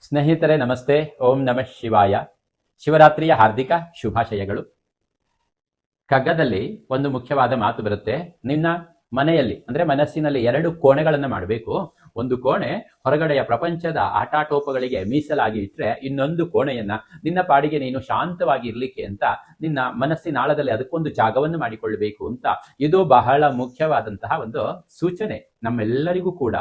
ಸ್ನೇಹಿತರೆ ನಮಸ್ತೆ, ಓಂ ನಮಃ ಶಿವಾಯ. ಶಿವರಾತ್ರಿಯ ಹಾರ್ದಿಕ ಶುಭಾಶಯಗಳು. ಕಗ್ಗದಲ್ಲಿ ಒಂದು ಮುಖ್ಯವಾದ ಮಾತು ಬರುತ್ತೆ. ನಿನ್ನ ಮನೆಯಲ್ಲಿ ಅಂದ್ರೆ ಮನಸ್ಸಿನಲ್ಲಿ ಎರಡು ಕೋಣೆಗಳನ್ನು ಮಾಡಬೇಕು. ಒಂದು ಕೋಣೆ ಹೊರಗಡೆಯ ಪ್ರಪಂಚದ ಆಟಾಟೋಪಗಳಿಗೆ ಮೀಸಲಾಗಿ ಇಟ್ರೆ, ಇನ್ನೊಂದು ಕೋಣೆಯನ್ನ ನಿನ್ನ ಪಾಡಿಗೆ ನೀನು ಶಾಂತವಾಗಿ ಇರ್ಲಿಕ್ಕೆ ಅಂತ ನಿನ್ನ ಮನಸ್ಸಿನಾಳದಲ್ಲಿ ಅದಕ್ಕೊಂದು ಜಾಗವನ್ನು ಮಾಡಿಕೊಳ್ಳಬೇಕು ಅಂತ. ಇದು ಬಹಳ ಮುಖ್ಯವಾದಂತಹ ಒಂದು ಸೂಚನೆ. ನಮ್ಮೆಲ್ಲರಿಗೂ ಕೂಡ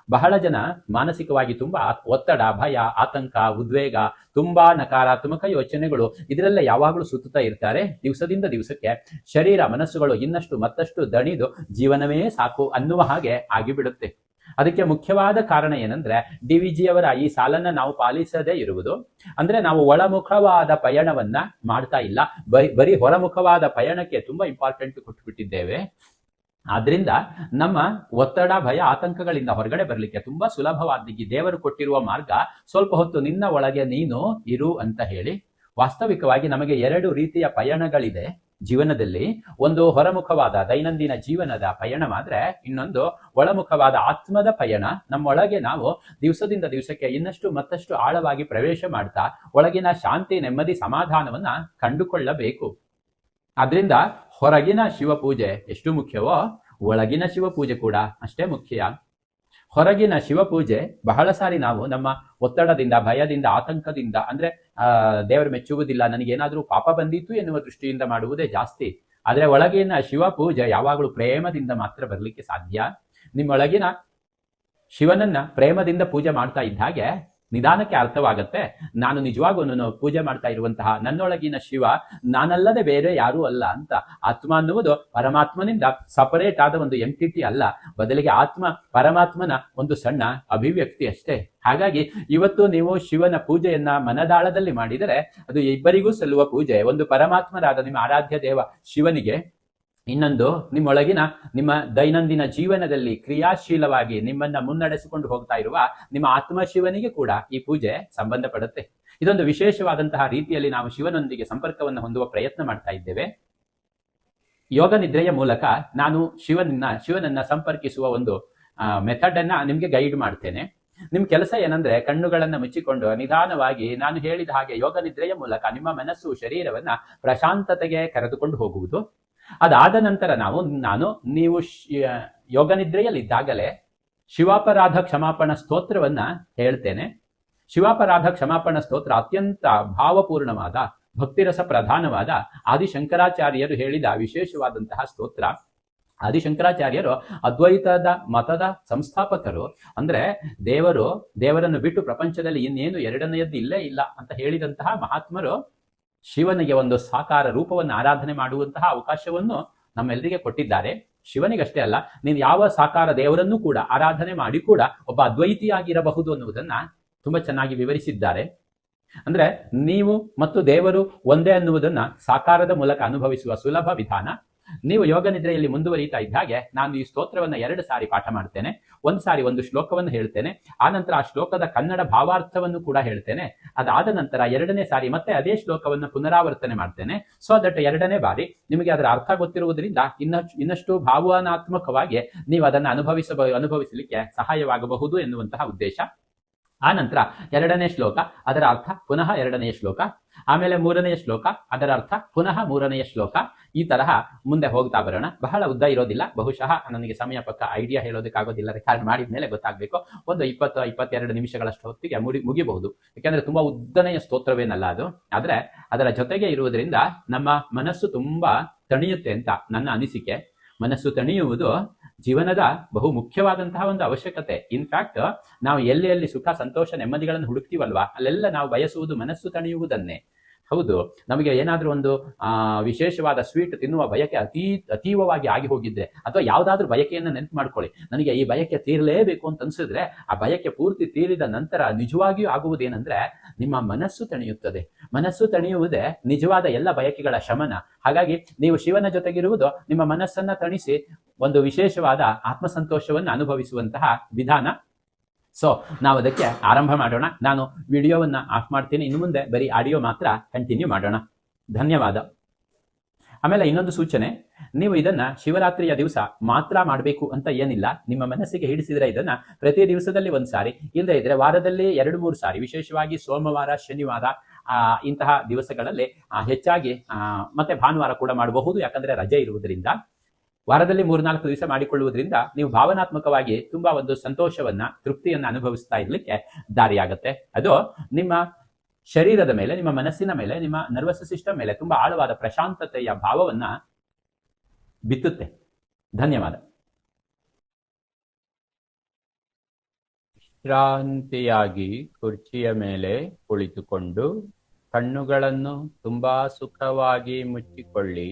ಬಹಳ ಜನ ಮಾನಸಿಕವಾಗಿ ತುಂಬಾ ಒತ್ತಡ, ಭಯ, ಆತಂಕ, ಉದ್ವೇಗ, ತುಂಬಾ ನಕಾರಾತ್ಮಕ ಯೋಚನೆಗಳು ಇದರಲ್ಲೇ ಯಾವಾಗಲೂ ಸುತ್ತುತ್ತಾ ಇರ್ತಾರೆ. ದಿವಸದಿಂದ ದಿವಸಕ್ಕೆ ಶರೀರ ಮನಸ್ಸುಗಳು ಇನ್ನಷ್ಟು ಮತ್ತಷ್ಟು ದಣಿದು ಜೀವನವೇ ಸಾಕು ಅನ್ನುವ ಹಾಗೆ ಆಗಿಬಿಡುತ್ತೆ. ಅದಕ್ಕೆ ಮುಖ್ಯವಾದ ಕಾರಣ ಏನಂದ್ರೆ, DVGಯವರ ಈ ಸಾಲನ್ನ ನಾವು ಪಾಲಿಸದೇ ಇರುವುದು. ಅಂದ್ರೆ ನಾವು ಒಳಮುಖವಾದ ಪಯಣವನ್ನ ಮಾಡ್ತಾ ಇಲ್ಲ, ಬರೀ ಹೊರಮುಖವಾದ ಪಯಣಕ್ಕೆ ತುಂಬಾ ಇಂಪಾರ್ಟೆಂಟ್ ಕೊಟ್ಟುಬಿಟ್ಟಿದ್ದೇವೆ. ಆದ್ರಿಂದ ನಮ್ಮ ಒತ್ತಡ, ಭಯ, ಆತಂಕಗಳಿಂದ ಹೊರಗಡೆ ಬರಲಿಕ್ಕೆ ತುಂಬಾ ಸುಲಭವಾದ ದೇವರು ಕೊಟ್ಟಿರುವ ಮಾರ್ಗ ಸ್ವಲ್ಪ ಹೊತ್ತು ನಿನ್ನ ಒಳಗೆ ನೀನು ಇರು ಅಂತ ಹೇಳಿ. ವಾಸ್ತವಿಕವಾಗಿ ನಮಗೆ ಎರಡು ರೀತಿಯ ಪಯಣಗಳಿದೆ ಜೀವನದಲ್ಲಿ. ಒಂದು ಹೊರಮುಖವಾದ ದೈನಂದಿನ ಜೀವನದ ಪಯಣವಾದ್ರೆ, ಇನ್ನೊಂದು ಒಳಮುಖವಾದ ಆತ್ಮದ ಪಯಣ. ನಮ್ಮೊಳಗೆ ನಾವು ದಿವಸದಿಂದ ದಿವಸಕ್ಕೆ ಇನ್ನಷ್ಟು ಮತ್ತಷ್ಟು ಆಳವಾಗಿ ಪ್ರವೇಶ ಮಾಡ್ತಾ ಒಳಗಿನ ಶಾಂತಿ, ನೆಮ್ಮದಿ, ಸಮಾಧಾನವನ್ನ ಕಂಡುಕೊಳ್ಳಬೇಕು. ಆದ್ರಿಂದ ಹೊರಗಿನ ಶಿವಪೂಜೆ ಎಷ್ಟು ಮುಖ್ಯವೋ ಒಳಗಿನ ಶಿವಪೂಜೆ ಕೂಡ ಅಷ್ಟೇ ಮುಖ್ಯ. ಹೊರಗಿನ ಶಿವಪೂಜೆ ಬಹಳ ಸಾರಿ ನಾವು ನಮ್ಮ ಒತ್ತಡದಿಂದ, ಭಯದಿಂದ, ಆತಂಕದಿಂದ, ಅಂದ್ರೆ ದೇವರು ಮೆಚ್ಚುವುದಿಲ್ಲ, ನನಗೇನಾದ್ರೂ ಪಾಪ ಬಂದಿತ್ತು ಎನ್ನುವ ದೃಷ್ಟಿಯಿಂದ ಮಾಡುವುದೇ ಜಾಸ್ತಿ. ಆದ್ರೆ ಒಳಗಿನ ಶಿವಪೂಜೆ ಯಾವಾಗಲೂ ಪ್ರೇಮದಿಂದ ಮಾತ್ರ ಬರಲಿಕ್ಕೆ ಸಾಧ್ಯ. ನಿಮ್ಮೊಳಗಿನ ಶಿವನನ್ನ ಪ್ರೇಮದಿಂದ ಪೂಜೆ ಮಾಡ್ತಾ ಇದ್ದ ಹಾಗೆ ನಿಧಾನಕ್ಕೆ ಅರ್ಥವಾಗತ್ತೆ, ನಾನು ನಿಜವಾಗೂ ಪೂಜೆ ಮಾಡ್ತಾ ಇರುವಂತಹ ನನ್ನೊಳಗಿನ ಶಿವ ನಾನಲ್ಲದೆ ಬೇರೆ ಯಾರೂ ಅಲ್ಲ ಅಂತ. ಆತ್ಮ ಅನ್ನುವುದು ಪರಮಾತ್ಮನಿಂದ ಸಪರೇಟ್ ಆದ ಒಂದು ಎಂಟಿಟಿ ಅಲ್ಲ, ಬದಲಿಗೆ ಆತ್ಮ ಪರಮಾತ್ಮನ ಒಂದು ಸಣ್ಣ ಅಭಿವ್ಯಕ್ತಿ ಅಷ್ಟೇ. ಹಾಗಾಗಿ ಇವತ್ತು ನೀವು ಶಿವನ ಪೂಜೆಯನ್ನ ಮನದಾಳದಲ್ಲಿ ಮಾಡಿದರೆ ಅದು ಇಬ್ಬರಿಗೂ ಸಲ್ಲುವ ಪೂಜೆ. ಒಂದು ಪರಮಾತ್ಮರಾದ ನಿಮ್ಮ ಆರಾಧ್ಯ ದೇವ ಶಿವನಿಗೆ, ಇನ್ನೊಂದು ನಿಮ್ಮೊಳಗಿನ ನಿಮ್ಮ ದೈನಂದಿನ ಜೀವನದಲ್ಲಿ ಕ್ರಿಯಾಶೀಲವಾಗಿ ನಿಮ್ಮನ್ನ ಮುನ್ನಡೆಸಿಕೊಂಡು ಹೋಗ್ತಾ ಇರುವ ನಿಮ್ಮ ಆತ್ಮ ಶಿವನಿಗೆ ಕೂಡ ಈ ಪೂಜೆ ಸಂಬಂಧಪಡುತ್ತೆ. ಇದೊಂದು ವಿಶೇಷವಾದಂತಹ ರೀತಿಯಲ್ಲಿ ನಾವು ಶಿವನೊಂದಿಗೆ ಸಂಪರ್ಕವನ್ನು ಹೊಂದುವ ಪ್ರಯತ್ನ ಮಾಡ್ತಾ ಇದ್ದೇವೆ. ಯೋಗ ನಿದ್ರೆಯ ಮೂಲಕ ನಾನು ಶಿವನನ್ನ ಸಂಪರ್ಕಿಸುವ ಒಂದು ಮೆಥಡ್ ಅನ್ನ ನಿಮ್ಗೆ ಗೈಡ್ ಮಾಡ್ತೇನೆ. ನಿಮ್ ಕೆಲಸ ಏನಂದ್ರೆ, ಕಣ್ಣುಗಳನ್ನ ಮುಚ್ಚಿಕೊಂಡು ನಿಧಾನವಾಗಿ ನಾನು ಹೇಳಿದ ಹಾಗೆ ಯೋಗ ನಿದ್ರೆಯ ಮೂಲಕ ನಿಮ್ಮ ಮನಸ್ಸು, ಶರೀರವನ್ನ ಪ್ರಶಾಂತತೆಗೆ ಕರೆದುಕೊಂಡು ಹೋಗುವುದು. ಅದಾದ ನಂತರ ನೀವು ಯೋಗ ನಿದ್ರೆಯಲ್ಲಿದ್ದಾಗಲೇ ಶಿವಾಪರಾಧ ಕ್ಷಮಾಪಣ ಸ್ತೋತ್ರವನ್ನ ಹೇಳ್ತೇನೆ. ಶಿವಾಪರಾಧ ಕ್ಷಮಾಪಣ ಸ್ತೋತ್ರ ಅತ್ಯಂತ ಭಾವಪೂರ್ಣವಾದ, ಭಕ್ತಿರಸ ಪ್ರಧಾನವಾದ ಆದಿಶಂಕರಾಚಾರ್ಯರು ಹೇಳಿದ ವಿಶೇಷವಾದಂತಹ ಸ್ತೋತ್ರ. ಆದಿಶಂಕರಾಚಾರ್ಯರು ಅದ್ವೈತದ ಮತದ ಸಂಸ್ಥಾಪಕರು. ಅಂದ್ರೆ ದೇವರನ್ನು ಬಿಟ್ಟು ಪ್ರಪಂಚದಲ್ಲಿ ಇನ್ನೇನು ಎರಡನೆಯದ್ದು ಇಲ್ಲೇ ಇಲ್ಲ ಅಂತ ಹೇಳಿದಂತಹ ಮಹಾತ್ಮರು ಶಿವನಿಗೆ ಒಂದು ಸಾಕಾರ ರೂಪವನ್ನು ಆರಾಧನೆ ಮಾಡುವಂತಹ ಅವಕಾಶವನ್ನು ನಮ್ಮೆಲ್ಲರಿಗೆ ಕೊಟ್ಟಿದ್ದಾರೆ. ಶಿವನಿಗಷ್ಟೇ ಅಲ್ಲ, ನೀನು ಯಾವ ಸಾಕಾರ ದೇವರನ್ನು ಕೂಡ ಆರಾಧನೆ ಮಾಡಿ ಕೂಡ ಒಬ್ಬ ಅದ್ವೈತಿಯಾಗಿರಬಹುದು ಅನ್ನುವುದನ್ನ ತುಂಬಾ ಚೆನ್ನಾಗಿ ವಿವರಿಸಿದ್ದಾರೆ. ಅಂದ್ರೆ ನೀವು ಮತ್ತು ದೇವರು ಒಂದೇ ಅನ್ನುವುದನ್ನ ಸಾಕಾರದ ಮೂಲಕ ಅನುಭವಿಸುವ ಸುಲಭ ವಿಧಾನ. ನೀವು ಯೋಗ ನಿದ್ರೆಯಲ್ಲಿ ಮುಂದುವರಿತಾ ಇದ್ದ ಹಾಗೆ ನಾನು ಈ ಸ್ತೋತ್ರವನ್ನ 2 ಸಾರಿ ಪಾಠ ಮಾಡ್ತೇನೆ. ಒಂದು ಸಾರಿ ಒಂದು ಶ್ಲೋಕವನ್ನು ಹೇಳ್ತೇನೆ, ಆ ನಂತರ ಆ ಶ್ಲೋಕದ ಕನ್ನಡ ಭಾವಾರ್ಥವನ್ನು ಕೂಡ ಹೇಳ್ತೇನೆ. ಅದಾದ ನಂತರ 2ನೇ ಸಾರಿ ಮತ್ತೆ ಅದೇ ಶ್ಲೋಕವನ್ನು ಪುನರಾವರ್ತನೆ ಮಾಡ್ತೇನೆ. ಸೊ ದಟ್ 2ನೇ ಬಾರಿ ನಿಮಗೆ ಅದರ ಅರ್ಥ ಗೊತ್ತಿರುವುದರಿಂದ ಇನ್ನಷ್ಟು ಭಾವನಾತ್ಮಕವಾಗಿ ನೀವು ಅದನ್ನು ಅನುಭವಿಸಲಿಕ್ಕೆ ಸಹಾಯವಾಗಬಹುದು ಎನ್ನುವಂತಹ ಉದ್ದೇಶ. ಆ ನಂತರ 2ನೇ ಶ್ಲೋಕ, ಅದರ ಅರ್ಥ ಪುನಃ 2ನೇ ಶ್ಲೋಕ, ಆಮೇಲೆ 3ನೇ ಶ್ಲೋಕ, ಅದರ ಅರ್ಥ ಪುನಃ 3ನೇ ಶ್ಲೋಕ. ಈ ತರಹ ಮುಂದೆ ಹೋಗ್ತಾ ಬರೋಣ. ಬಹಳ ಉದ್ದ ಇರೋದಿಲ್ಲ, ಬಹುಶಃ ನನಗೆ ಸಮಯ ಪಕ್ಕ ಐಡಿಯಾ ಹೇಳೋದಕ್ಕಾಗೋದಿಲ್ಲ, ರೆಕಾರ್ಡ್ ಮಾಡಿದ ಮೇಲೆ ಗೊತ್ತಾಗಬೇಕು. ಒಂದು 20-22 ನಿಮಿಷಗಳಷ್ಟು ಹೊತ್ತಿಗೆ ಮುಗಿಬಹುದು. ಯಾಕಂದ್ರೆ ತುಂಬಾ ಉದ್ದನೆಯ ಸ್ತೋತ್ರವೇನಲ್ಲ ಅದು. ಆದ್ರೆ ಅದರ ಜೊತೆಗೆ ಇರುವುದರಿಂದ ನಮ್ಮ ಮನಸ್ಸು ತುಂಬಾ ತಣಿಯುತ್ತೆ ಅಂತ ನನ್ನ ಅನಿಸಿಕೆ. ಮನಸ್ಸು ತಣಿಯುವುದು ಜೀವನದ ಬಹು ಮುಖ್ಯವಾದಂತಹ ಒಂದು ಅವಶ್ಯಕತೆ. ಇನ್ಫ್ಯಾಕ್ಟ್ ನಾವು ಎಲ್ಲಿ ಸುಖ, ಸಂತೋಷ, ನೆಮ್ಮದಿಗಳನ್ನು ಹುಡುಕ್ತೀವಲ್ವಾ, ಅಲ್ಲೆಲ್ಲ ನಾವು ಬಯಸುವುದು ಮನಸ್ಸು ತಣಿಯುವುದನ್ನೇ. ಹೌದು, ನಮಗೆ ಏನಾದ್ರೂ ಒಂದು ವಿಶೇಷವಾದ ಸ್ವೀಟ್ ತಿನ್ನುವ ಬಯಕೆ ಅತೀವವಾಗಿ ಆಗಿ ಹೋಗಿದ್ರೆ, ಅಥವಾ ಯಾವ್ದಾದ್ರೂ ಬಯಕೆಯನ್ನು ನೆನಪು ಮಾಡ್ಕೊಳ್ಳಿ, ನನಗೆ ಈ ಬಯಕೆ ತೀರಲೇಬೇಕು ಅಂತ ಅನ್ಸಿದ್ರೆ, ಆ ಬಯಕೆ ಪೂರ್ತಿ ತೀರಿದ ನಂತರ ನಿಜವಾಗಿಯೂ ಆಗುವುದೇನೆಂದ್ರೆ ನಿಮ್ಮ ಮನಸ್ಸು ತಣಿಯುತ್ತದೆ. ಮನಸ್ಸು ತಣಿಯುವುದೇ ನಿಜವಾದ ಎಲ್ಲ ಬಯಕೆಗಳ ಶಮನ. ಹಾಗಾಗಿ ನೀವು ಶಿವನ ಜೊತೆಗಿರುವುದು ನಿಮ್ಮ ಮನಸ್ಸನ್ನ ತಣಿಸಿ ಒಂದು ವಿಶೇಷವಾದ ಆತ್ಮಸಂತೋಷವನ್ನು ಅನುಭವಿಸುವಂತಹ ವಿಧಾನ. ಸೊ ನಾವು ಅದಕ್ಕೆ ಆರಂಭ ಮಾಡೋಣ. ನಾನು ವಿಡಿಯೋವನ್ನ ಆಫ್ ಮಾಡ್ತೀನಿ. ಇನ್ನು ಮುಂದೆ ಬರೀ ಆಡಿಯೋ ಮಾತ್ರ ಕಂಟಿನ್ಯೂ ಮಾಡೋಣ. ಧನ್ಯವಾದ. ಆಮೇಲೆ ಇನ್ನೊಂದು ಸೂಚನೆ, ನೀವು ಇದನ್ನ ಶಿವರಾತ್ರಿಯ ದಿವಸ ಮಾತ್ರ ಮಾಡಬೇಕು ಅಂತ ಏನಿಲ್ಲ. ನಿಮ್ಮ ಮನಸ್ಸಿಗೆ ಹಿಡಿಸಿದ್ರೆ ಇದನ್ನ ಪ್ರತಿ ದಿವಸದಲ್ಲಿ ಒಂದ್ಸಾರಿ, ಇಲ್ಲದೆ ಇದ್ರೆ ವಾರದಲ್ಲಿ 2-3 ಸಾರಿ, ವಿಶೇಷವಾಗಿ ಸೋಮವಾರ, ಶನಿವಾರ ಇಂತಹ ದಿವಸಗಳಲ್ಲಿ ಹೆಚ್ಚಾಗಿ ಮತ್ತೆ ಭಾನುವಾರ ಕೂಡ ಮಾಡಬಹುದು, ಯಾಕಂದ್ರೆ ರಜೆ ಇರುವುದರಿಂದ. ವಾರದಲ್ಲಿ 3-4 ದಿವಸ ಮಾಡಿಕೊಳ್ಳುವುದರಿಂದ ನೀವು ಭಾವನಾತ್ಮಕವಾಗಿ ತುಂಬಾ ಒಂದು ಸಂತೋಷವನ್ನ, ತೃಪ್ತಿಯನ್ನ ಅನುಭವಿಸ್ತಾ ಇರ್ಲಿಕ್ಕೆ ದಾರಿಯಾಗತ್ತೆ. ಅದು ನಿಮ್ಮ ಶರೀರದ ಮೇಲೆ, ನಿಮ್ಮ ಮನಸ್ಸಿನ ಮೇಲೆ, ನಿಮ್ಮ ನರ್ವಸ್ ಸಿಸ್ಟಮ್ ಮೇಲೆ ತುಂಬಾ ಆಳವಾದ ಪ್ರಶಾಂತತೆಯ ಭಾವವನ್ನ ಬಿತ್ತುತ್ತೆ. ಧನ್ಯವಾದ. ವಿಶ್ರಾಂತಿಯಾಗಿ ಕುರ್ಚಿಯ ಮೇಲೆ ಕುಳಿತುಕೊಂಡು ಕಣ್ಣುಗಳನ್ನು ತುಂಬಾ ಸುಖವಾಗಿ ಮುಚ್ಚಿಕೊಳ್ಳಿ.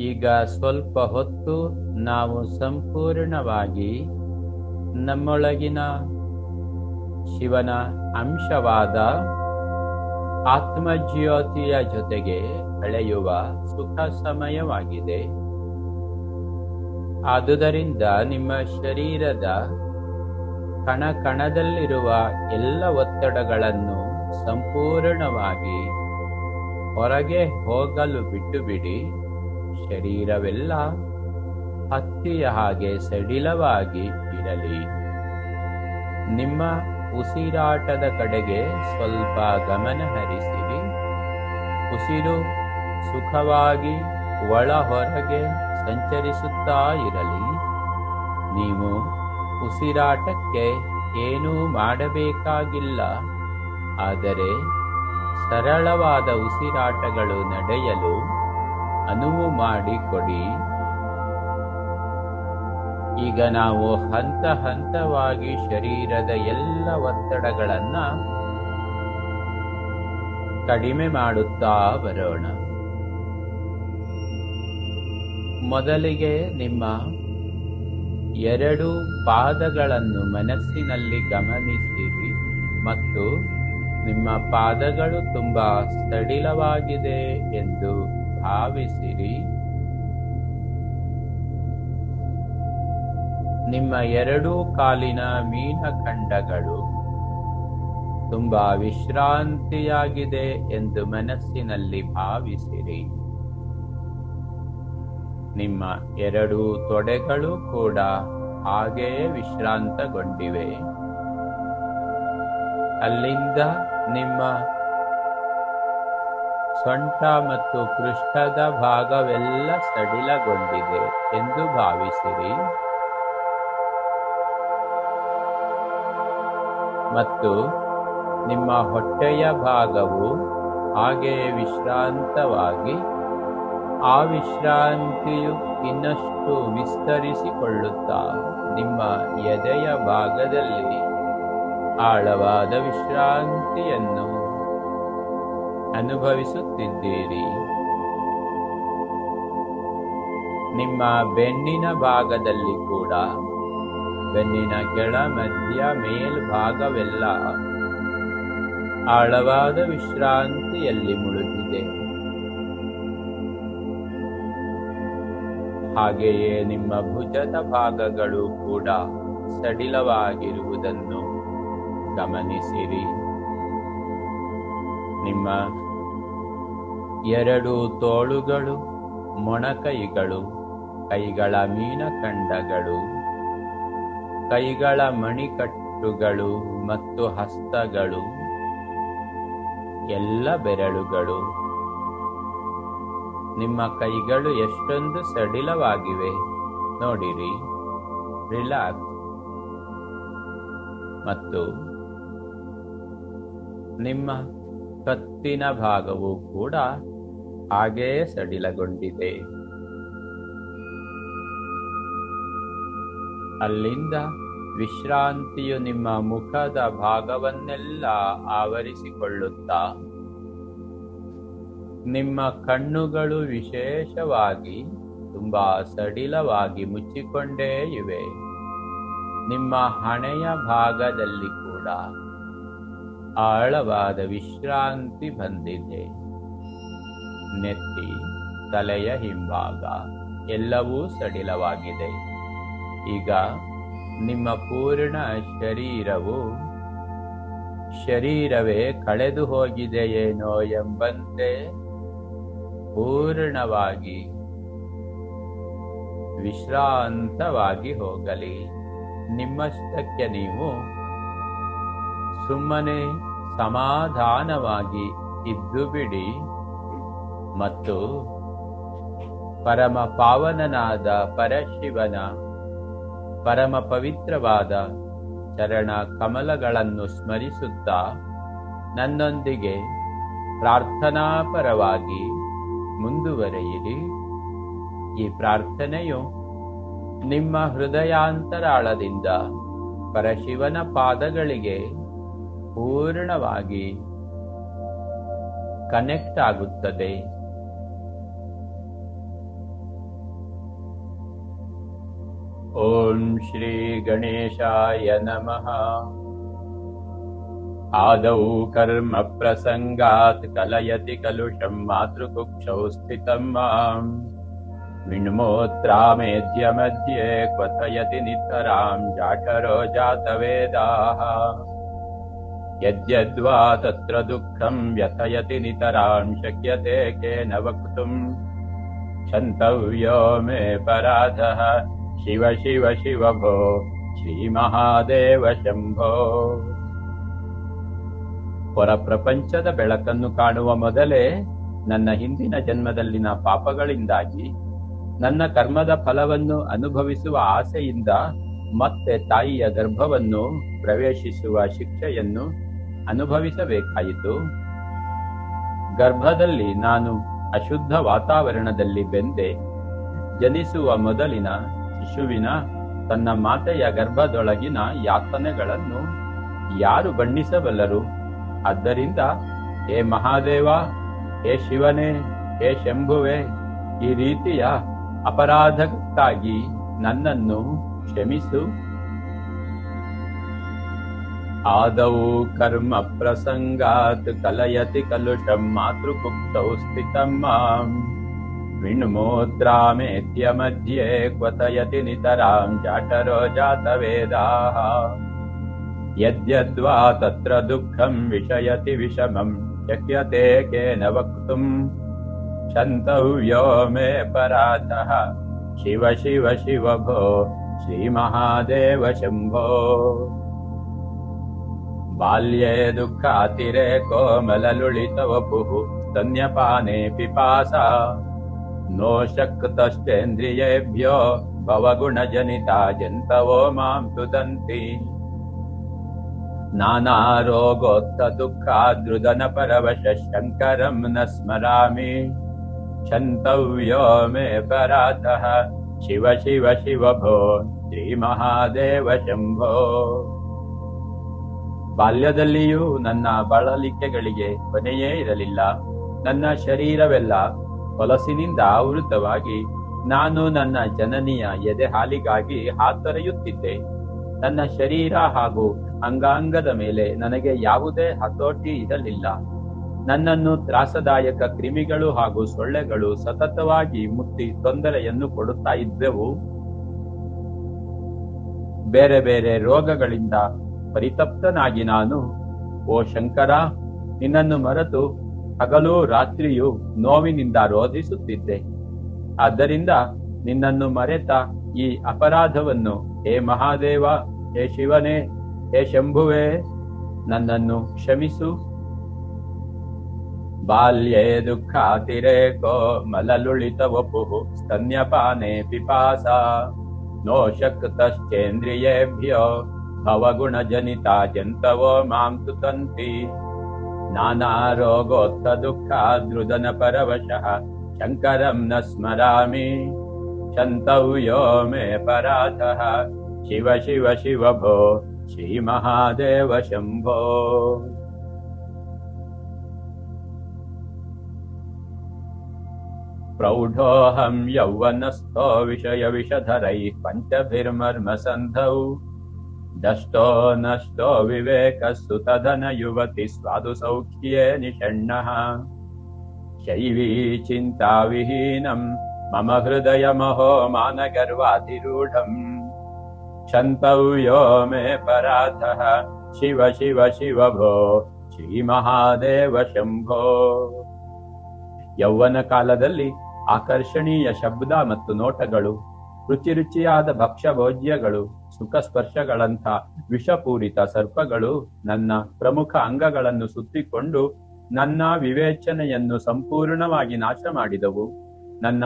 ಈಗ ಸ್ವಲ್ಪ ಹೊತ್ತು ನಾವು ಸಂಪೂರ್ಣವಾಗಿ ನಮ್ಮೊಳಗಿನ ಶಿವನ ಅಂಶವಾದ ಆತ್ಮಜ್ಯೋತಿಯ ಜೊತೆಗೆ ಕಳೆಯುವ ಸುಖ ಸಮಯವಾಗಿದೆ. ಆದುದರಿಂದ ನಿಮ್ಮ ಶರೀರದ ಕಣ ಕಣದಲ್ಲಿರುವ ಎಲ್ಲ ಒತ್ತಡಗಳನ್ನು ಸಂಪೂರ್ಣವಾಗಿ ಹೊರಗೆ ಹೋಗಲು ಬಿಟ್ಟು ಬಿಡಿ. ಶರೀರವೆಲ್ಲ ಹತ್ತಿಯ ಹಾಗೆ ಸಡಿಲವಾಗಿ ಇರಲಿ. ನಿಮ್ಮ ಉಸಿರಾಟದ ಕಡೆಗೆ ಸ್ವಲ್ಪ ಗಮನ ಹರಿಸಿರಿ. ಉಸಿರು ಸುಖವಾಗಿ ಒಳ ಹೊರಗೆ ಸಂಚರಿಸುತ್ತಾ ಇರಲಿ. ನೀವು ಉಸಿರಾಟಕ್ಕೆ ಏನೂ ಮಾಡಬೇಕಾಗಿಲ್ಲ, ಆದರೆ ಸರಳವಾದ ಉಸಿರಾಟಗಳು ನಡೆಯಲು ಅನುವು ಮಾಡಿಕೊಡಿ. ಈಗ ನಾವು ಹಂತ ಹಂತವಾಗಿ ಶರೀರದ ಎಲ್ಲ ಒತ್ತಡಗಳನ್ನ ಕಡಿಮೆ ಮಾಡುತ್ತಾ ಬರೋಣ. ಮೊದಲಿಗೆ ನಿಮ್ಮ 2 ಪಾದಗಳನ್ನು ಮನಸ್ಸಿನಲ್ಲಿ ಗಮನಿಸಿರಿ ಮತ್ತು ನಿಮ್ಮ ಪಾದಗಳು ತುಂಬಾ ಸಡಿಲವಾಗಿದೆ ಎಂದು ಭಾವಿಸಿರಿ. ನಿಮ್ಮ 2 ಕಾಲಿನ ಮೀನಖಂಡಗಳು ತುಂಬಾ ವಿಶ್ರಾಂತಿಯಾಗಿದೆ ಎಂದು ಮನಸ್ಸಿನಲ್ಲಿ ಭಾವಿಸಿರಿ. ನಿಮ್ಮ 2 ತೊಡೆಗಳು ಕೂಡ ಹಾಗೆಯೇ ವಿಶ್ರಾಂತಗೊಂಡಿವೆ. ಅಲ್ಲಿಂದ ನಿಮ್ಮ ಸೊಂಟ ಮತ್ತು ಪೃಷ್ಠದ ಭಾಗವೆಲ್ಲ ಸಡಿಲಗೊಂಡಿದೆ ಎಂದು ಭಾವಿಸಿರಿ ಮತ್ತು ನಿಮ್ಮ ಹೊಟ್ಟೆಯ ಭಾಗವು ಹಾಗೆಯೇ ವಿಶ್ರಾಂತವಾಗಿ ಆ ವಿಶ್ರಾಂತಿಯು ಇನ್ನಷ್ಟು ವಿಸ್ತರಿಸಿಕೊಳ್ಳುತ್ತಾ ನಿಮ್ಮ ಎದೆಯ ಭಾಗದಲ್ಲಿ ಆಳವಾದ ವಿಶ್ರಾಂತಿಯನ್ನು ಅನುಭವಿಸುತ್ತಿದ್ದೀರಿ. ನಿಮ್ಮ ಬೆನ್ನಿನ ಭಾಗದಲ್ಲಿ ಕೂಡ ಬೆನ್ನಿನ ಕೆಳ, ಮಧ್ಯ, ಮೇಲ್ಭಾಗವೆಲ್ಲ ಆಳವಾದ ವಿಶ್ರಾಂತಿಯಲ್ಲಿ ಮುಳುಗಿದೆ. ಹಾಗೆಯೇ ನಿಮ್ಮ ಭುಜದ ಭಾಗಗಳು ಕೂಡ ಸಡಿಲವಾಗಿರುವುದನ್ನು ಗಮನಿಸಿರಿ. ನಿಮ್ಮ 2 ತೋಳುಗಳು, ಮೊಣಕೈಗಳು, ಕೈಗಳ ಮೀನಖಂಡಗಳು, ಕೈಗಳ ಮಣಿಕಟ್ಟುಗಳು ಮತ್ತು ಹಸ್ತಗಳು, ಎಲ್ಲ ಬೆರಳುಗಳು, ನಿಮ್ಮ ಕೈಗಳು ಎಷ್ಟೊಂದು ಸಡಿಲವಾಗಿವೆ ನೋಡಿರಿ. ರಿಲ್ಯಾಕ್ಸ್. ಮತ್ತು ನಿಮ್ಮ ಕತ್ತಿನ ಭಾಗವು ಕೂಡ ಹಾಗೆಯೇ ಸಡಿಲಗೊಂಡಿದೆ. ಅಲ್ಲಿಂದ ವಿಶ್ರಾಂತಿಯು ನಿಮ್ಮ ಮುಖದ ಭಾಗವನ್ನೆಲ್ಲ ಆವರಿಸಿಕೊಳ್ಳುತ್ತಾ ನಿಮ್ಮ ಕಣ್ಣುಗಳು ವಿಶೇಷವಾಗಿ ತುಂಬಾ ಸಡಿಲವಾಗಿ ಮುಚ್ಚಿಕೊಂಡೇ ಇವೆ. ನಿಮ್ಮ ಹಣೆಯ ಭಾಗದಲ್ಲಿ ಕೂಡ ಆಳವಾದ ವಿಶ್ರಾಂತಿ ಬಂದಿದೆ. ನೆತ್ತಿ, ತಲೆಯ ಹಿಂಭಾಗ ಎಲ್ಲವೂ ಸಡಿಲವಾಗಿದೆ. ಈಗ ನಿಮ್ಮ ಪೂರ್ಣ ಶರೀರವೇ ಕಳೆದು ಹೋಗಿದೆಯೇನೋ ಎಂಬಂತೆ ಪೂರ್ಣವಾಗಿ ವಿಶ್ರಾಂತವಾಗಿ ಹೋಗಲಿ. ನಿಮ್ಮಷ್ಟಕ್ಕೆ ನೀವು ಸುಮ್ಮನೆ ಸಮಾಧಾನವಾಗಿ ಇದ್ದು ಬಿಡಿ ಮತ್ತು ಪರಮ ಪಾವನನಾದ ಪರಶಿವನ ಪರಮ ಪವಿತ್ರವಾದ ಚರಣ ಕಮಲಗಳನ್ನು ಸ್ಮರಿಸುತ್ತಾ ನನ್ನೊಂದಿಗೆ ಪ್ರಾರ್ಥನಾಪರವಾಗಿ ಮುಂದುವರೆಯಿರಿ. ಈ ಪ್ರಾರ್ಥನೆಯು ನಿಮ್ಮ ಹೃದಯಾಂತರಾಳದಿಂದ ಪರಶಿವನ ಪಾದಗಳಿಗೆ ಪೂರ್ಣವಾಗಿ ಕನೆಕ್ಟ್ ಆಗುತ್ತದೆ. ಓಂ ಶ್ರೀ ಗಣೇಶಾಯ ನಮಃ. ಆದೌ ಕರ್ಮ ಪ್ರಸಂಗಾತ್ ಕಲಯತಿ ಕಲುಷಂ ಮಾತೃಕುಕ್ಷೌ ಸ್ಥಿತಂ ಮಾಂ ವಿಣ್ಮೋತ್ರಾಮೇಧ್ಯ ಮಧ್ಯೆ ಕ್ವಥಯತಿ ನಿತರಾಂ ಜಾಠರೋ ಜಾತವೇದಾಃ. ಯದ್ಯದ್ವಾ ತತ್ರ ದುಃಖಂ ವ್ಯಥಯತಿ ನಿತರಾಂ ಶಕ್ಯತೆ ಕೇನ ವಕ್ತುಂ ಕ್ಷಂತವ್ಯೋ ಮೇ ಪರಾಧಃ ಶಿವ ಶಿವ ಶಿವ ಭೋ ಶ್ರೀ ಮಹಾದೇವ ಶಂಭೋ. ಹೊರ ಪ್ರಪಂಚದ ಬೆಳಕನ್ನು ಕಾಣುವ ಮೊದಲೇ ನನ್ನ ಹಿಂದಿನ ಜನ್ಮದಲ್ಲಿನ ಪಾಪಗಳಿಂದಾಗಿ ನನ್ನ ಕರ್ಮದ ಫಲವನ್ನು ಅನುಭವಿಸುವ ಆಸೆಯಿಂದ ಮತ್ತೆ ತಾಯಿಯ ಗರ್ಭವನ್ನು ಪ್ರವೇಶಿಸುವ ಶಿಕ್ಷೆಯನ್ನು ಅನುಭವಿಸಬೇಕಾಯಿತು. ಗರ್ಭದಲ್ಲಿ ನಾನು ಅಶುದ್ಧ ವಾತಾವರಣದಲ್ಲಿ ಬೆಂದೆ ಜನಿಸುವ ಮೊದಲಿನ ಶಿಶುವಿನ ತನ್ನ ಮಾತೆಯ ಗರ್ಭದೊಳಗಿನ ಯಾತನೆಗಳನ್ನು ಯಾರು ಬಣ್ಣಿಸಬಲ್ಲರು? ಆದ್ದರಿಂದ ಹೇ ಮಹಾದೇವ, ಹೇ ಶಿವನೇ, ಹೇ ಶಂಭುವೆ, ಈ ರೀತಿಯ ಅಪರಾಧಕ್ಕಾಗಿ ನನ್ನನ್ನು ಕ್ಷಮಿಸು. ಆದೌ ಕರ್ಮ ಪ್ರಸಂಗಾತ್ ಕಲಯತಿ ಕಲುಷಂ ಮಾತೃಕುಕ್ಷೌ ಸ್ಥಿತಂ ಮಾಂ ವಿಣ್ಮೋತ್ರಾಮೇತ್ಯ ಮಧ್ಯೆ ಕ್ವಥಯತಿ ನಿತರಾಂ ಜಾಠರೋ ಜಾತವೇದಾಃ. ಯದ್ಯದ್ವಾ ತತ್ರ ದುಃಖಂ ವಿಷಯತಿ ವಿಷಮಂ ಶಕ್ಯತೆ ಕೇನ ವಕ್ತುಂ ಕ್ಷಂತವ್ಯೋ ಮೇ ಪರಾಧಃ ಶಿವ ಶಿವ ಶಿವ ಭೋ ಶ್ರೀ ಮಹಾದೇವ ಶಂಭೋ. ಬಾಲ್ಯೇ ದುಃಖಾತಿರೇಕೋ ಮಲಲುಳಿತ ವಪುಃ ಸ್ತನ್ಯಪಾನೇ ಪಿಪಾಸಾ ನೋ ಶಕ್ತಶ್ಚೇಂದ್ರಿಯೇಭ್ಯೋ ಭವಗುಣಜನಿತಾ ಜಂತವೋ ಮಾಂ ತುದಂತಿ. ನಾನಾರೋಗೋಕ್ತ ದುಃಖಾದೃದನ ಪರವಶ ಶಂಕರಂ ನ ಸ್ಮರಾಮಿ ಕ್ಷಂತವ್ಯೋ ಮೇ ಪರಾಧಃ ಶಿವ ಶಿವ ಶಿವ ಭೋ ಶ್ರೀ ಮಹಾದೇವ ಶಂಭೋ. ಬಾಲ್ಯದಲ್ಲಿಯೂ ನನ್ನ ಬಳಲಿಕೆಗಳಿಗೆ ಕೊನೆಯೇ ಇರಲಿಲ್ಲ. ನನ್ನ ಶರೀರವೆಲ್ಲ ಹೊಲಸಿನಿಂದ ಆವೃತವಾಗಿ ನಾನು ನನ್ನ ಜನನಿಯ ಎದೆ ಹಾಲಿಗಾಗಿ ಹಾತೊರೆಯುತ್ತಿದ್ದೆ. ನನ್ನ ಶರೀರ ಹಾಗೂ ಅಂಗಾಂಗದ ಮೇಲೆ ನನಗೆ ಯಾವುದೇ ಹತೋಟಿ ಇರಲಿಲ್ಲ. ನನ್ನನ್ನು ತ್ರಾಸದಾಯಕ ಕ್ರಿಮಿಗಳು ಹಾಗೂ ಸೊಳ್ಳೆಗಳು ಸತತವಾಗಿ ಮುತ್ತಿ ತೊಂದರೆಯನ್ನು ಕೊಡುತ್ತಾ ಇದ್ದವು. ಬೇರೆ ಬೇರೆ ರೋಗಗಳಿಂದ ಪರಿತಪ್ತನಾಗಿ ನಾನು, ಓ ಶಂಕರ, ನಿನ್ನನ್ನು ಮರೆತು ಹಗಲು ರಾತ್ರಿಯೂ ನೋವಿನಿಂದ ರೋಧಿಸುತ್ತಿದ್ದೆ. ಆದ್ದರಿಂದ ನಿನ್ನನ್ನು ಮರೆತ ಈ ಅಪರಾಧವನ್ನು ಹೇ ಮಹಾದೇವ, ಹೇ ಶಿವನೇ, ಹೇ ಶಂಭುವೆ, ನನ್ನನ್ನು ಕ್ಷಮಿಸು. ಬಾಲ್ಯೇ ದುಃಖಾತಿರೇಕೋ ಮಲಲುಳಿತ ವಪುಃ ಸ್ತನ್ಯಪಾನೇ ಪಿಪಾಸಾ ನೋ ಶಕ್ತಶ್ಚೇಂದ್ರಿಯೇಭ್ಯೋ ಭವಗುಣಜನಿತಾ ಜಂತವೋ ಮಾಂ ತುದಂತಿ. ನಾನಾರೋಗೋಕ್ತ ದುಃಖಾದೃದನ ಪರವಶಃ ಶಂಕರಂ ನ ಸ್ಮರಾಮಿ ಕ್ಷಂತವ್ಯೋ ಮೇ ಪರಾಧಃ ಶಿವ ಶಿವ ಶಿವ ಭೋ ಶ್ರೀ ಮಹಾದೇವ ಶಂಭೋ. ಪ್ರೌಢೋಹಂ ಯೌವನಸ್ಥೋ ವಿಷಯ ವಿಷಧರೈಃ ಪಂಚಭಿರ್ಮರ್ಮಸಂಧೌ ದಷ್ಟೋ ನಷ್ಟೋ ವಿವೇಕಸ್ಸು ತದನ ಯುವತಿ ಸ್ವಾದು ಸೌಖ್ಯೇ ನಿಷಣ್ಣಃ. ಶೈವೀ ಚಿಂತಾ ವಿಹೀನಂ ಮಮ ಹೃದಯ ಮಹೋ ಮಾನಗರ್ವಾಧಿರೂಢಂ ಕ್ಷಂತವ್ಯೋ ಮೇ ಪರಾಧಃ ಶಿವ ಶಿವ ಶಿವ ಭೋ ಶ್ರೀ ಮಹಾದೇವ ಶಂಭೋ. ಯೌವನ ಕಾಲದಲ್ಲಿ ಆಕರ್ಷಣೀಯ ಶಬ್ದ ಮತ್ತು ನೋಟಗಳು, ರುಚಿಯಾದ ಭಕ್ಷ್ಯಭೋಜ್ಯಗಳು, ಸುಖ ಸ್ಪರ್ಶಗಳಂಥ ವಿಷಪೂರಿತ ಸರ್ಪಗಳು ನನ್ನ ಪ್ರಮುಖ ಅಂಗಗಳನ್ನು ಸುತ್ತಿಕೊಂಡು ನನ್ನ ವಿವೇಚನೆಯನ್ನು ಸಂಪೂರ್ಣವಾಗಿ ನಾಶ ಮಾಡಿದವು. ನನ್ನ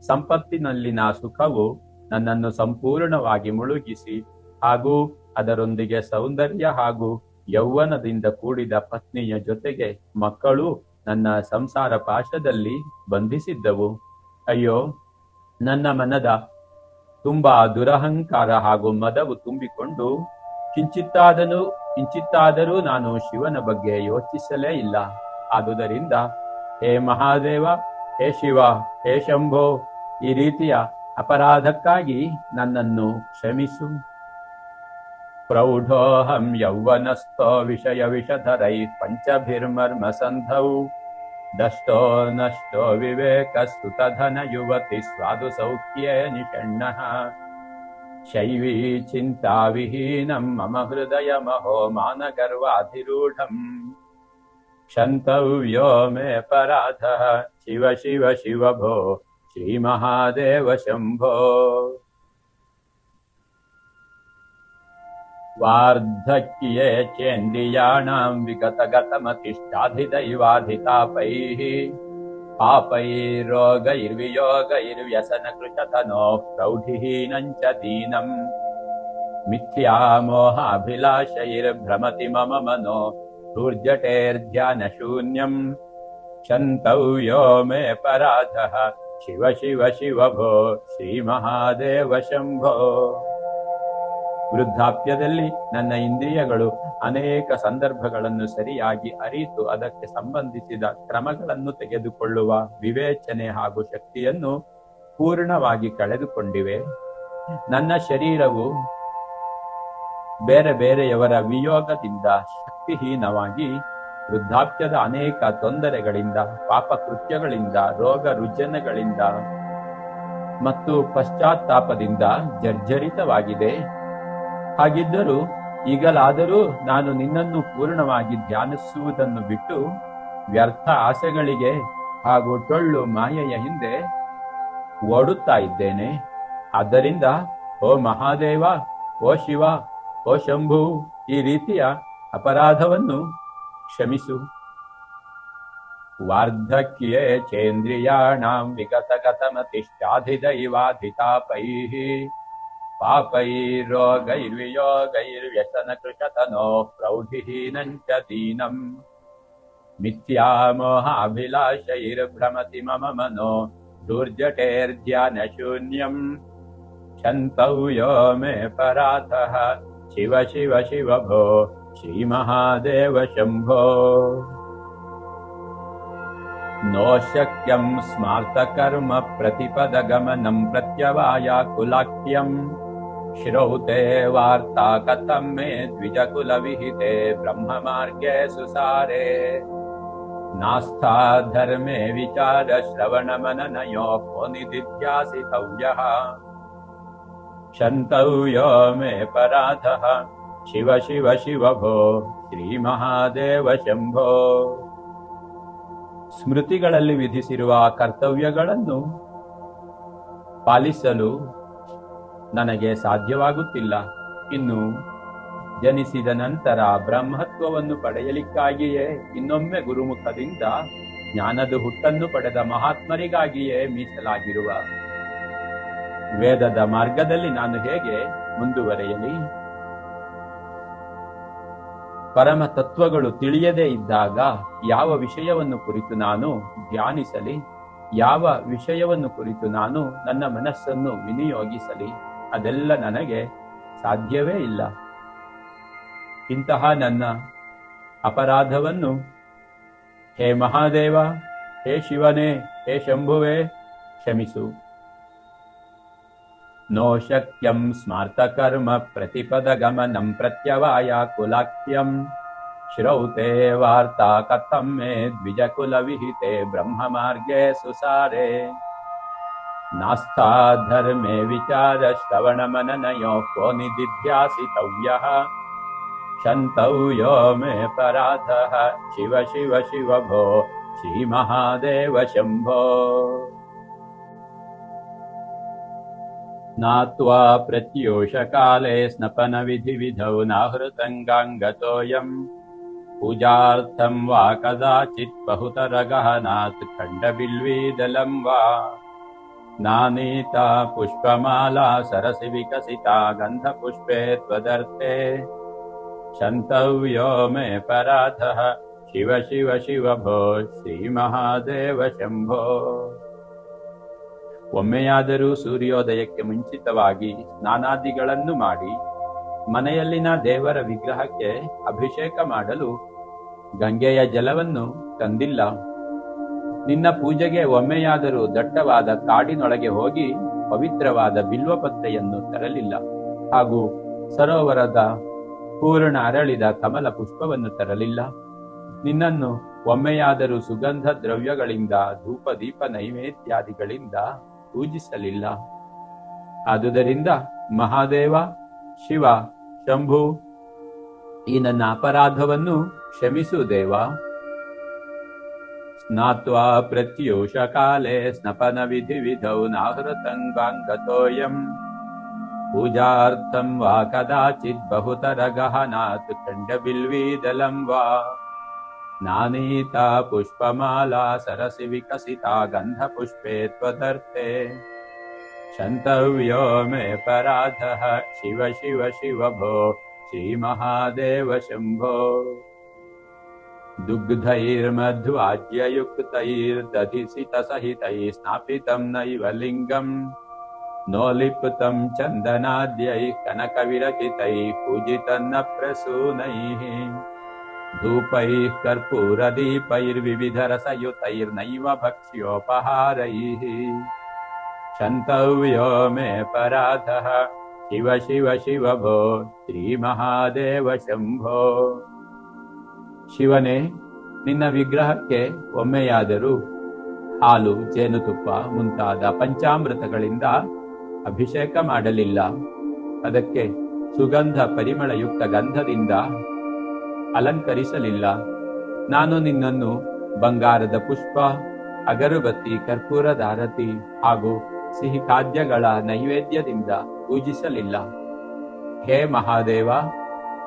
ಸಂಪತ್ತಿನಲ್ಲಿನ ಸುಖವು ನನ್ನನ್ನು ಸಂಪೂರ್ಣವಾಗಿ ಮುಳುಗಿಸಿ ಹಾಗೂ ಅದರೊಂದಿಗೆ ಸೌಂದರ್ಯ ಹಾಗೂ ಯೌವನದಿಂದ ಕೂಡಿದ ಪತ್ನಿಯ ಜೊತೆಗೆ ಮಕ್ಕಳು ನನ್ನ ಸಂಸಾರ ಪಾಶದಲ್ಲಿ ಬಂಧಿಸಿದ್ದವು. ಅಯ್ಯೋ, ನನ್ನ ಮನದ ತುಂಬಾ ದುರಹಂಕಾರ ಹಾಗೂ ಮದವು ತುಂಬಿಕೊಂಡು ಕಿಂಚಿತ್ತಾದರೂ ನಾನು ಶಿವನ ಬಗ್ಗೆ ಯೋಚಿಸಲೇ ಇಲ್ಲ. ಆದುದರಿಂದ ಹೇ ಮಹಾದೇವ, ಹೇ ಶಿವ, ಹೇ ಶಂಭೋ, ಈ ರೀತಿಯ ಅಪರಾಧಕ್ಕಾಗಿ ನನ್ನನ್ನು ಕ್ಷಮಿಸು. ಪ್ರೌಢೋಹಂ ಯೌವನಸ್ಥೋ ವಿಷಯ ವಿಷಧರೈ ಪಂಚಭಿರ್ಮರ್ಮಸಂಧೌ ದಷ್ಟೋ ನಷ್ಟೋ ವಿವೇಕ ಸ್ತುತಧನ ಯುವತಿ ಸ್ವಾದು ಸೌಖ್ಯೇ ನಿಷಣ್ಣಃ ಶೈವೀ ಚಿಂತಾ ವಿಹೀನಂ ಮಮ ಹೃದಯ ಮಹೋ ಮಾನಗರ್ವಾಧಿರೂಢಂ ಕ್ಷಂತವ್ಯೋ ಮೇ ಪರಾಧಃ ಶಿವ ಶಿವ ಶಿವ ಭೋ ಶ್ರೀ ಮಹಾದೇವ ಶಂಭೋ. ವಾರ್ಧಕ್ಯೇ ಚೇಂದ್ರಿಯಾಣಾಂ ವಿಗತಗತಮತಿಷ್ಠಾಧಿದೈವಾಧಿತಾಪೈಃ ಪಾಪೈರ್ರೋಗೈರ್ವಿಯೋಗೈರ್ವ್ಯಸನಕೃಶತನೋಃ ಪ್ರೌಢಿಹೀನಂಚ ದೀನಂ ಮಿಥ್ಯಾಮೋಹಾಭಿಲಾಷೈರ್ಭ್ರಮತಿ ಮಮ ಮನೋ ಧೂರ್ಜಟೇರ್ಧ್ಯಾನಶೂನ್ಯಂ ಕ್ಷಂತವ್ಯೋ ಮೇ ಪರಾಧಃ ಶಿವ ಶಿವ ಶಿವ ಭೋ ಶ್ರೀ ಮಹಾದೇವ ಶಂಭೋ. ವೃದ್ಧಾಪ್ಯದಲ್ಲಿ ನನ್ನ ಇಂದ್ರಿಯಗಳು ಅನೇಕ ಸಂದರ್ಭಗಳನ್ನು ಸರಿಯಾಗಿ ಅರಿತು ಅದಕ್ಕೆ ಸಂಬಂಧಿಸಿದ ಕ್ರಮಗಳನ್ನು ತೆಗೆದುಕೊಳ್ಳುವ ವಿವೇಚನೆ ಹಾಗೂ ಶಕ್ತಿಯನ್ನು ಪೂರ್ಣವಾಗಿ ಕಳೆದುಕೊಂಡಿವೆ. ನನ್ನ ಶರೀರವು ಬೇರೆ ಬೇರೆಯವರ ವಿಯೋಗದಿಂದ ಶಕ್ತಿಹೀನವಾಗಿ ವೃದ್ಧಾಪ್ಯದ ಅನೇಕ ತೊಂದರೆಗಳಿಂದ, ಪಾಪಕೃತ್ಯಗಳಿಂದ, ರೋಗ ರುಜಿನಗಳಿಂದ ಮತ್ತು ಪಶ್ಚಾತ್ತಾಪದಿಂದ ಜರ್ಜರಿತವಾಗಿದೆ. ಹಾಗಿದ್ದರೂ ಈಗಲಾದರೂ ನಾನು ನಿನ್ನನ್ನು ಪೂರ್ಣವಾಗಿ ಧ್ಯಾನಿಸುವುದನ್ನು ಬಿಟ್ಟು ವ್ಯರ್ಥ ಆಸೆಗಳಿಗೆ ಹಾಗೂ ಟೊಳ್ಳು ಮಾಯೆಯ ಹಿಂದೆ ಓಡುತ್ತಾ ಇದ್ದೇನೆ. ಆದ್ದರಿಂದ ಓ ಮಹಾದೇವ, ಓ ಶಿವ, ಓ ಶಂಭು, ಈ ರೀತಿಯ ಅಪರಾಧವನ್ನು ಕ್ಷಮಿಸು. ವಾರ್ಧಕ್ಯೇ ಚೇಂದ್ರಿಯಾಣಾಂ ವಿಗತಗತಮತಿಷ್ಠಾಧಿದೈವಾಧಿತಾಪೈಃ ಪಾಪೈರ್ರೋಗೈರ್ವಿಯೋಗೈರ್ವ್ಯಸನಕೃಶತನೋಃ ಪ್ರೌಢಿಹೀನಂಚ ದೀನಂ ಮಿಥ್ಯಾಮೋಹಾಭಿಲಾಷೈರ್ಭ್ರಮತಿ ಮಮ ಮನೋ ಧೂರ್ಜಟೇರ್ಧ್ಯಾನಶೂನ್ಯಂ ಕ್ಷಂತವ್ಯೋ ಮೇ ಪರಾಧಃ ಶಿವ ಶಿವ ಶಿವ ಭೋ ಶ್ರೀ ಮಹಾದೇವ ಶಂಭೋ. ನೋ ಶಕ್ಯಂ ಸ್ಮಾರ್ತಕರ್ಮ ಪ್ರತಿಪದಗಮನಂ ಪ್ರತ್ಯವಾಯಾಕುಲಾಖ್ಯಂ ಶ್ರೌತೆ ವಾರ್ತಾ ಕಥಂ ಮೇ ದ್ವಿಜಕುಲ ವಿಹಿತೆ ಬ್ರಹ್ಮ ಮಾರ್ಗೇ ಸುಸಾರೆ ನಾಸ್ಥಾ ಧರ್ಮೇ ವಿಚಾರ ಶ್ರವಣ ಮನನಯೋ ಕೋ ನಿಧಿಧ್ಯಾಸಿತವ್ಯಃ ಕ್ಷಂತವ್ಯೋ ಮೇ ಪರಾಧಃ ಶಿವ ಶಿವ ಶಿವ ಭೋ ಶ್ರೀ ಮಹಾದೇವ ಶಂಭೋ. ಸ್ಮೃತಿಗಳಲ್ಲಿ ವಿಧಿಸಿರುವ ಕರ್ತವ್ಯಗಳನ್ನು ಪಾಲಿಸಲು ನನಗೆ ಸಾಧ್ಯವಾಗುತ್ತಿಲ್ಲ. ಇನ್ನು ಜನಿಸಿದ ನಂತರ ಬ್ರಹ್ಮತ್ವವನ್ನು ಪಡೆಯಲಿಕ್ಕಾಗಿಯೇ ಇನ್ನೊಮ್ಮೆ ಗುರುಮುಖದಿಂದ ಜ್ಞಾನದ ಹುಟ್ಟನ್ನು ಪಡೆದ ಮಹಾತ್ಮರಿಗಾಗಿಯೇ ಮೀಸಲಾಗಿರುವ ವೇದದ ಮಾರ್ಗದಲ್ಲಿ ನಾನು ಹೇಗೆ ಮುಂದುವರೆಯಲಿ? ಪರಮ ತತ್ವಗಳು ತಿಳಿಯದೇ ಇದ್ದಾಗ ಯಾವ ವಿಷಯವನ್ನು ಕುರಿತು ನಾನು ಧ್ಯಾನಿಸಲಿ? ಯಾವ ವಿಷಯವನ್ನು ಕುರಿತು ನಾನು ನನ್ನ ಮನಸ್ಸನ್ನು ವಿನಿಯೋಗಿಸಲಿ? ಅದೆಲ್ಲ ನನಗೆ ಸಾಧ್ಯವೇ ಇಲ್ಲ. ಇಂತಹ ನನ್ನ ಅಪರಾಧವನ್ನು ಹೇ ಮಹಾದೇವ, ಹೇ ಶಿವನೇ, ಹೇ ಶಂಭುವೇ ಕ್ಷಮಿಸು. ನೋ ಶಕ್ಯಂ ಸ್ಮಾರ್ತಕರ್ಮ ಪ್ರತಿಪದಗಮನಂ ಪ್ರತ್ಯವಾಯಾಕುಲಾಖ್ಯಂ ಶ್ರೌತೆ ವಾರ್ತಾ ಕಥಂ ಮೇ ದ್ವಿಜಕುಲ ವಿಹಿತೆ ಬ್ರಹ್ಮ ಮಾರ್ಗೇ ಸುಸಾರೆ ನಾಸ್ಥಾ ಧರ್ಮೇ ವಿಚಾರ ಶ್ರವಣ ಮನನಯೋ ಕೋ ನಿಧಿಧ್ಯಾಸಿತವ್ಯಃ ಕ್ಷಂತವ್ಯೋ ಮೇ ಪರಾಧಃ ಶಿವ ಶಿವ ಶಿವ ಭೋ श्रीमहादेव शम्भो। स्नात्वा प्रत्यूषकाले स्नपनविधिविधौ नाहृतङ्गाङ्गतोऽयम् पूजार्थं वा कदाचित् बहुतरगहनात् खण्डबिल्वीदलं वा नानीता पुष्पमाला सरसि विकसिता गन्धपुष्पे त्वदर्थे क्षन्तव्यो मे पराधः शिव शिव शिव भो ಶ್ರೀಮಹಾದೇವ ಶಂಭೋ. ಒಮ್ಮೆಯಾದರೂ ಸೂರ್ಯೋದಯಕ್ಕೆ ಮುಂಚಿತವಾಗಿ ಸ್ನಾನಾದಿಗಳನ್ನು ಮಾಡಿ ಮನೆಯಲ್ಲಿನ ದೇವರ ವಿಗ್ರಹಕ್ಕೆ ಅಭಿಷೇಕ ಮಾಡಲು ಗಂಗೆಯ ಜಲವನ್ನು ತಂದಿಲ್ಲ. ನಿನ್ನ ಪೂಜೆಗೆ ಒಮ್ಮೆಯಾದರೂ ದಟ್ಟವಾದ ಕಾಡಿನೊಳಗೆ ಹೋಗಿ ಪವಿತ್ರವಾದ ಬಿಲ್ವಪತ್ರೆಯನ್ನು ತರಲಿಲ್ಲ. ಹಾಗೂ ಸರೋವರದ ಪೂರ್ಣ ಅರಳಿದ ಕಮಲ ಪುಷ್ಪವನ್ನು ತರಲಿಲ್ಲ. ನಿನ್ನನ್ನು ಒಮ್ಮೆಯಾದರೂ ಸುಗಂಧ ದ್ರವ್ಯಗಳಿಂದ ಧೂಪ ದೀಪ ನೈವೇದ್ಯಾದಿಗಳಿಂದ ಪೂಜಿಸಲಿಲ್ಲ. ಆದುದರಿಂದ ಮಹಾದೇವ, ಶಿವ, ಶಂಭು, ಈ ನನ್ನ ಅಪರಾಧವನ್ನು ಕ್ಷಮಿಸು ದೇವ. ಸ್ನಾತ್ವಾ ಪ್ರತ್ಯೂಷ ಕಾಲೇ ಸ್ನಪನ ವಿಧಿ ವಿಧೌ ನಾಹೃತಂಗಾಂಗತೋಯಂ ಪೂಜಾರ್ಥಂ ವಾ ಕದಾಚಿತ್ ಬಹುತರ ಗಹನಾತ್ ಖಂಡಬಿಲ್ವೀದಲಂ ವಾ ನಾನೀತಾ ಪುಷ್ಪಮಾಲಾ ಸರಸಿ ವಿಕಸಿತಾ ಗಂಧಪುಷ್ಪೇ ತ್ವದರ್ತೆ क्षन्तव्यो मे पराधः शिव शिव शिव भो श्रीमहादेव शम्भो. दुग्धैर्मध्वाज्ययुक्तैर्दधिसितसहितैः स्नापितं नैव लिङ्गम् नोलिप्तं चन्दनाद्यैः कनकविरचितैः पूजितं न प्रसूनैः धूपैः कर्पूरदीपैर्विविधरसयुतैर्नैव भक्ष्योपहारैः क्षन्तव्यो मे पराधः शिव शिव शिव भो ಶ್ರೀಮಹಾದೇವ ಶಂಭೋ. ಶಿವನೇ, ನಿನ್ನ ವಿಗ್ರಹಕ್ಕೆ ಒಮ್ಮೆಯಾದರೂ ಹಾಲು, ಜೇನುತುಪ್ಪ ಮುಂತಾದ ಪಂಚಾಮೃತಗಳಿಂದ ಅಭಿಷೇಕ ಮಾಡಲಿಲ್ಲ. ಅದಕ್ಕೆ ಸುಗಂಧ ಪರಿಮಳಯುಕ್ತ ಗಂಧದಿಂದ ಅಲಂಕರಿಸಲಿಲ್ಲ. ನಾನು ನಿನ್ನನ್ನು ಬಂಗಾರದ ಪುಷ್ಪ, ಅಗರಬತ್ತಿ, ಕರ್ಪೂರದ ಆರತಿ ಹಾಗೂ ಸಿಹಿ ಖಾದ್ಯಗಳ ನೈವೇದ್ಯದಿಂದ ಪೂಜಿಸಲಿಲ್ಲ. ಹೇ ಮಹಾದೇವ,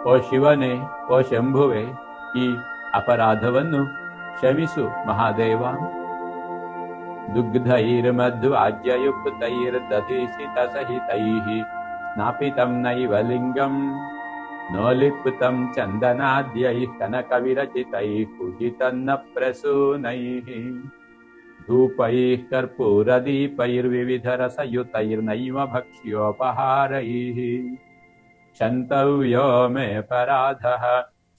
ಓ ಶಿವನೇ, ಓ ಶಂಭುವೆ, ಈ ಅಪರಾಧವನ್ನು ಕ್ಷಮಿಸು ಮಹಾದೇವ. ದುಗ್ಧೈರ್ಮಧ್ವಾಜ್ಯಯುಕ್ತೈರ್ದಧಿಸಿತಸಹಿತೈಃ ಸ್ನಾಪಿತಂ ನೈವ ಲಿಂಗಂ ನೋಲಿಪ್ತಂ ಚಂದನಾದ್ಯೈಃ ಕನಕವಿರಚಿತೈಃ ಪೂಜಿತಂ ನ ಪ್ರಸೂನೈಃ ಧೂಪೈಃ ಕರ್ಪೂರದೀಪೈರ್ವಿವಿಧರಸಯುತೈರ್ನೈವ ಭಕ್ಷ್ಯೋಪಹಾರೈಃ क्षन्तव्यो मे पराधः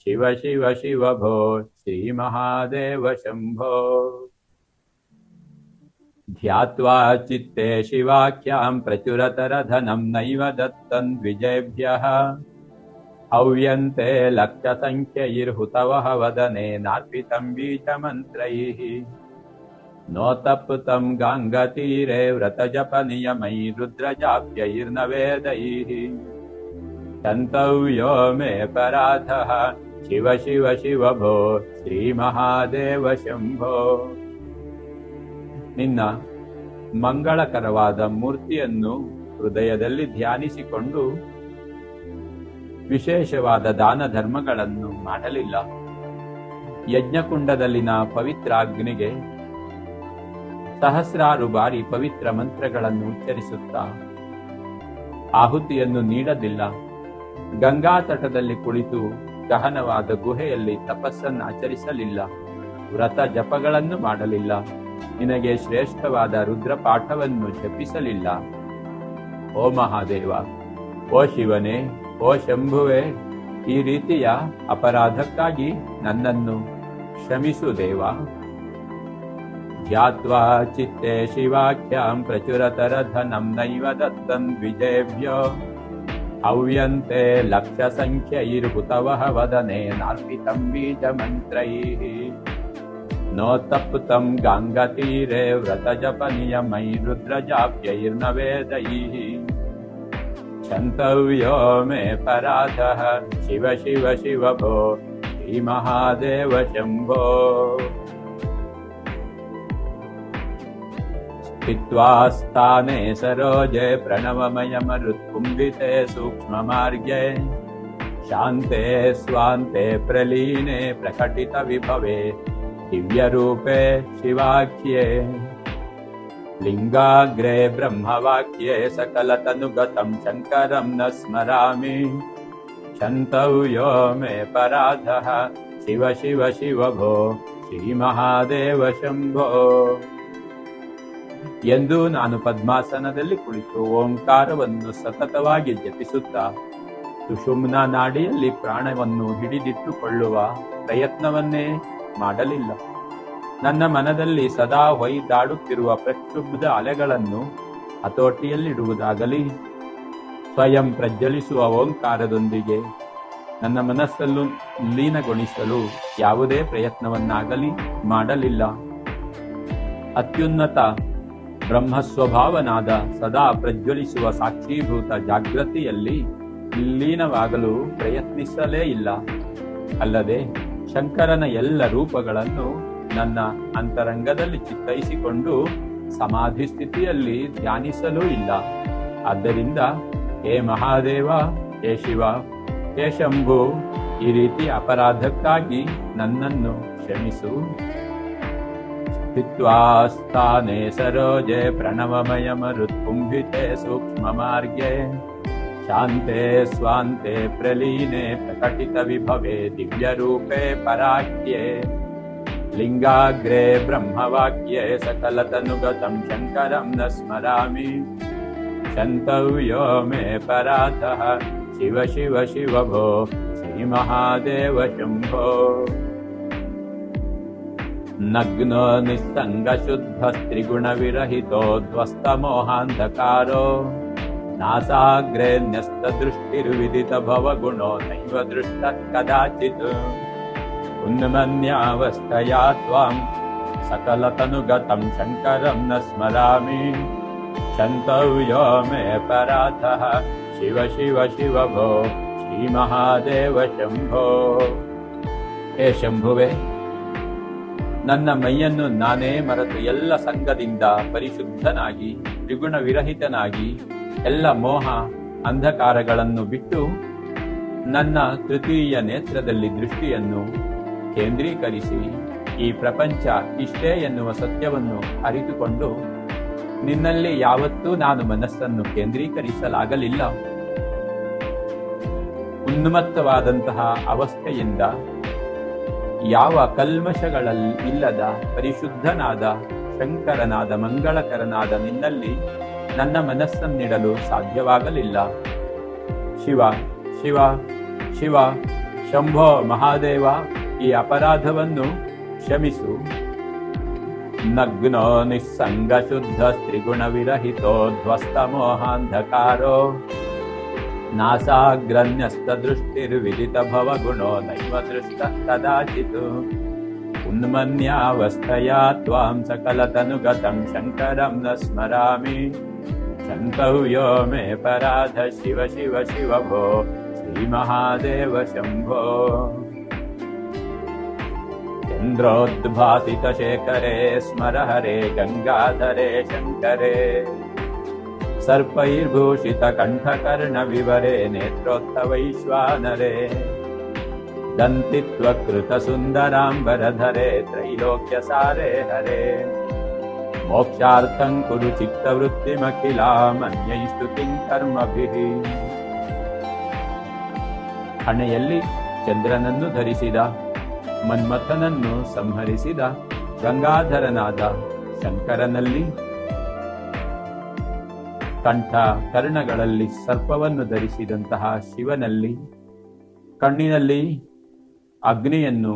शिव शिव शिव भो श्रीमहादेव शम्भो. ध्यात्वा चित्ते शिवाख्यां प्रचुरतरधनं नैव दत्तं द्विजेभ्यः हव्यन्ते लक्षसङ्ख्यैर्हुतवः वदने नार्पितं बीजमन्त्रैः नोतप्तं गाङ्गतीरे व्रतजपनियमैरुद्रजाप्यैर्न वेदैः क्षन्तव्यो मे पराधः शिव शिव शिव भो ಶ್ರೀಮಹಾದೇವ ಶಂಭೋ. ನಿನ್ನ ಮಂಗಳಕರವಾದ ಮೂರ್ತಿಯನ್ನು ಹೃದಯದಲ್ಲಿ ಧ್ಯಾನಿಸಿಕೊಂಡು ವಿಶೇಷವಾದ ದಾನ ಧರ್ಮಗಳನ್ನು ಮಾಡಲಿಲ್ಲ. ಯಜ್ಞಕುಂಡದಲ್ಲಿನ ಪವಿತ್ರಾಗ್ನಿಗೆ ಸಹಸ್ರಾರು ಬಾರಿ ಪವಿತ್ರ ಮಂತ್ರಗಳನ್ನು ಉಚ್ಚರಿಸುತ್ತಾ ಆಹುತಿಯನ್ನು ನೀಡಲಿಲ್ಲ. ಗಂಗಾ ತಟದಲ್ಲಿ ಕುಳಿತು ಗಹನವಾದ ಗುಹೆಯಲ್ಲಿ ತಪಸ್ಸನ್ನು ಆಚರಿಸಲಿಲ್ಲ. ವ್ರತ ಜಪಗಳನ್ನು ಮಾಡಲಿಲ್ಲ. ನಿನಗೆ ಶ್ರೇಷ್ಠವಾದ ರುದ್ರಪಾಠವನ್ನು ಜಪಿಸಲಿಲ್ಲ. ಓ ಮಹಾದೇವ, ಓ ಶಿವನೇ, ಓ ಶಂಭುವೆ, ಈ ರೀತಿಯ ಅಪರಾಧಕ್ಕಾಗಿ ನನ್ನನ್ನು ಕ್ಷಮಿಸು ದೇವ. ಧ್ಯಾತ್ವಾ ಚಿತ್ತೇ ಶಿವಾಖ್ಯಾಂ ಪ್ರಚುರತರಧನಂ ನೈವ ದತ್ತಂ ದ್ವಿಜೇಭ್ಯೋ ಹವ್ಯಂತೆ ಲಕ್ಷಸಂಖ್ಯೈರ್ಹುತವಃ ವದನೆ ನಾರ್ಪಿತಂ ಬೀಜಮಂತ್ರೈಃ ನೋತಪ್ತಂ ಗಂಗಾತೀರೆ ವ್ರತಜಪನಿಯಮೈರುದ್ರಜಾಪ್ಯೈರ್ನ ವೇದೈಃ क्षन्तव्यो मे पराधः शिव शिव शिव भो श्रीमहादेव शम्भो. स्थित्वा स्थाने सरोजे प्रणवमय मरुत्कुम्भिते सूक्ष्ममार्गे शान्ते स्वान्ते प्रलीने प्रकटित विभवे दिव्यरूपे शिवाख्ये लिंगाग्रे ब्रह्मवाक्ये सकलतनुगतं शङ्करं न स्मरामि क्षन्तव्यो मे पराधः शिव शिव शिव भो ಶ್ರೀಮಹಾದೇವ ಶಂಭೋ. ಎಂದು ನಾನು ಪದ್ಮಾಸನದಲ್ಲಿ ಕುಳಿತು ಓಂಕಾರವನ್ನು ಸತತವಾಗಿ ಜಪಿಸುತ್ತಾ ಸುಷುಮ್ನ ನಾಡಿಯಲ್ಲಿ ಪ್ರಾಣವನ್ನು ಹಿಡಿದಿಟ್ಟುಕೊಳ್ಳುವ ಪ್ರಯತ್ನವನ್ನೇ ಮಾಡಲಿಲ್ಲ. ನನ್ನ ಮನದಲ್ಲಿ ಸದಾ ಹೊಯ್ದಾಡುತ್ತಿರುವ ಪ್ರಕ್ಷುಬ್ಧ ಅಲೆಗಳನ್ನು ಹತೋಟಿಯಲ್ಲಿಡುವುದಾಗಲಿ, ಸ್ವಯಂ ಪ್ರಜ್ವಲಿಸುವ ಓಂಕಾರದೊಂದಿಗೆ ನನ್ನ ಮನಸ್ಸನ್ನು ಲೀನಗೊಳಿಸಲು ಯಾವುದೇ ಪ್ರಯತ್ನವನ್ನಾಗಲಿ ಮಾಡಲಿಲ್ಲ. ಅತ್ಯುನ್ನತ ಬ್ರಹ್ಮಸ್ವಭಾವನಾದ ಸದಾ ಪ್ರಜ್ವಲಿಸುವ ಸಾಕ್ಷೀಭೂತ ಜಾಗೃತಿಯಲ್ಲಿ ಲೀನವಾಗಲು ಪ್ರಯತ್ನಿಸಲೇ ಇಲ್ಲ. ಅಲ್ಲದೆ ಶಂಕರನ ಎಲ್ಲ ರೂಪಗಳನ್ನು ನನ್ನ ಅಂತರಂಗದಲ್ಲಿ ಚಿತ್ತೈಸಿಕೊಂಡು ಸಮಾಧಿ ಸ್ಥಿತಿಯಲ್ಲಿ ಧ್ಯಾನಿಸಲೂ ಇಲ್ಲ. ಆದ್ದರಿಂದ ಹೇ ಮಹಾದೇವ, ಹೇ ಶಿವ, ಹೇ ಶಂಭು, ಈ ರೀತಿ ಅಪರಾಧಕ್ಕಾಗಿ ನನ್ನನ್ನು ಕ್ಷಮಿಸು. ಸ್ಥಿತ್ವಾ ಸ್ಥಾನೆ ಸರೋಜೆ ಪ್ರಣವಮಯ ಮರುತ್ಕುಂಭಿತೆ ಸೂಕ್ಷ್ಮ ಮಾರ್ಗೆ ಶಾಂತೆ ಸ್ವಾಂತೆ ಪ್ರಲೀನೆ ಪ್ರಕಟಿತ ವಿಭವೆ ದಿವ್ಯರೂಪೇ ಪರಾಖ್ಯೆ ಲಿಂಗಾಗ್ರೆ ಬ್ರಹ್ಮವಾಕ್ಯೆ ಸಕಲತನುಗತಂ ಶಂಕರಂ ನ ಸ್ಮರಾಮಿ क्षन्तव्यो मे पराधः शिव शिव शिव भो श्रीमहादेव शम्भो. नग्नो निस्सङ्गशुद्धस्त्रिगुणविरहितो ध्वस्तमोहान्धकारो नासाग्रे न्यस्तदृष्टिर्विदितभवगुणो नैव दृष्टः कदाचित् उन्मन्यावस्थया त्वां सकलतनुगतं शङ्करं न स्मरामि क्षन्तव्यो मे पराधः शिव शिव शिव भो ಶ್ರೀಮಹಾದೇವ ಶಂಭೋ. ಹೇ ಶಂಭುವೆ, ನನ್ನ ಮೈಯನ್ನು ನಾನೇ ಮರೆತು ಎಲ್ಲ ಸಂಗದಿಂದ ಪರಿಶುದ್ಧನಾಗಿ ತ್ರಿಗುಣ ವಿರಹಿತನಾಗಿ ಎಲ್ಲ ಮೋಹ ಅಂಧಕಾರಗಳನ್ನು ಬಿಟ್ಟು ನನ್ನ ತೃತೀಯ ನೇತ್ರದಲ್ಲಿ ದೃಷ್ಟಿಯನ್ನು ಕೇಂದ್ರೀಕರಿಸಿ ಈ ಪ್ರಪಂಚ ಇಷ್ಟೇ ಎನ್ನುವ ಸತ್ಯವನ್ನು ಅರಿತುಕೊಂಡು ನಿನ್ನಲ್ಲಿ ಯಾವತ್ತೂ ನಾನು ಮನಸ್ಸನ್ನು ಕೇಂದ್ರೀಕರಿಸಲಾಗಲಿಲ್ಲ. ಉನ್ಮತ್ತವಾದಂತಹ ಅವಸ್ಥೆಯಿಂದ ಯಾವ ಕಲ್ಮಶಗಳಿಲ್ಲದ ಪರಿಶುದ್ಧನಾದ ಶಂಕರನಾದ ಮಂಗಳಕರನಾದ ನಿನ್ನಲ್ಲಿ ನನ್ನ ಮನಸ್ಸನ್ನಿಡಲು ಸಾಧ್ಯವಾಗಲಿಲ್ಲ. ಶಿವ ಶಿವ ಶಿವ ಶಂಭೋ ಮಹಾದೇವ, ಈ ಅಪರಾಧವನ್ನು ಕ್ಷಮಿಸು. ನಗ್ನೋ ನಿಸ್ಸಂಗ ಶುದ್ಧ ಸ್ತ್ರಿಗುಣ ವಿರಹಿತೋ ಧ್ವಸ್ತ ಮೋಹಾಂಧಕಾರೋ ನಾಸಾಗ್ರನ್ಯಸ್ತ ದೃಷ್ಟಿರ್ವಿದಿತ ಭವಗುಣೋ ನೈವ ದೃಷ್ಟ ಕದಾಚಿತ್ ಉನ್ಮನ್ಯಾವಸ್ಥಯಾ ತ್ವಾಂ ಸಕಲತನುಗತಂ ಶಂಕರಂ ನ ಸ್ಮರಾಮಿ क्षन्तव्यो मे पराध शिव शिव शिव भो श्रीमहादेव शम्भो. चन्द्रोद्भासितशेखरे स्मर हरे गङ्गाधरे शङ्करे सर्पैर्भूषितकण्ठकर्णविवरे नेत्रोत्थवैश्वानरे दन्तित्वकृतसुन्दराम्बरधरे त्रैलोक्यसारे हरे मोक्षार्थं कुरु चित्तवृत्तिमखिलामन्यै स्तुतिं कर्मभिः. ಹಣೆಯಲ್ಲಿ ಚಂದ್ರನನ್ನು ಧರಿಸಿದ ಮನ್ಮಥನನ್ನು ಸಂಹರಿಸಿದ ಗಂಗಾಧರನಾದ ಶಂಕರನಲ್ಲಿ, ಕಂಠ ಕರ್ಣಗಳಲ್ಲಿ ಸರ್ಪವನ್ನು ಧರಿಸಿದಂತಹ ಶಿವನಲ್ಲಿ, ಕಣ್ಣಿನಲ್ಲಿ ಅಗ್ನಿಯನ್ನು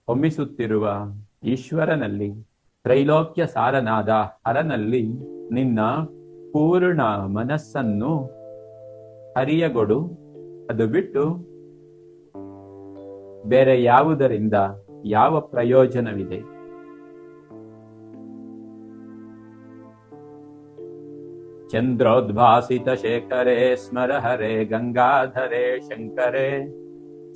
ಹೊಮ್ಮಿಸುತ್ತಿರುವ ಈಶ್ವರನಲ್ಲಿ, ತ್ರೈಲೋಕ್ಯ ಸಾರನಾದ ಹರನಲ್ಲಿ ನಿನ್ನ ಪೂರ್ಣ ಮನಸ್ಸನ್ನು ಹರಿಯಗೊಡು. ಅದು ಬಿಟ್ಟು ಬೇರೆ ಯಾವುದರಿಂದ ಯಾವ ಪ್ರಯೋಜನವಿದೆ? ಚಂದ್ರೋದ್ಭಾಸಿತ ಶೇಖರೇ ಸ್ಮರ ಹರೇ ಗಂಗಾಧರೇ ಶಂಕರೇ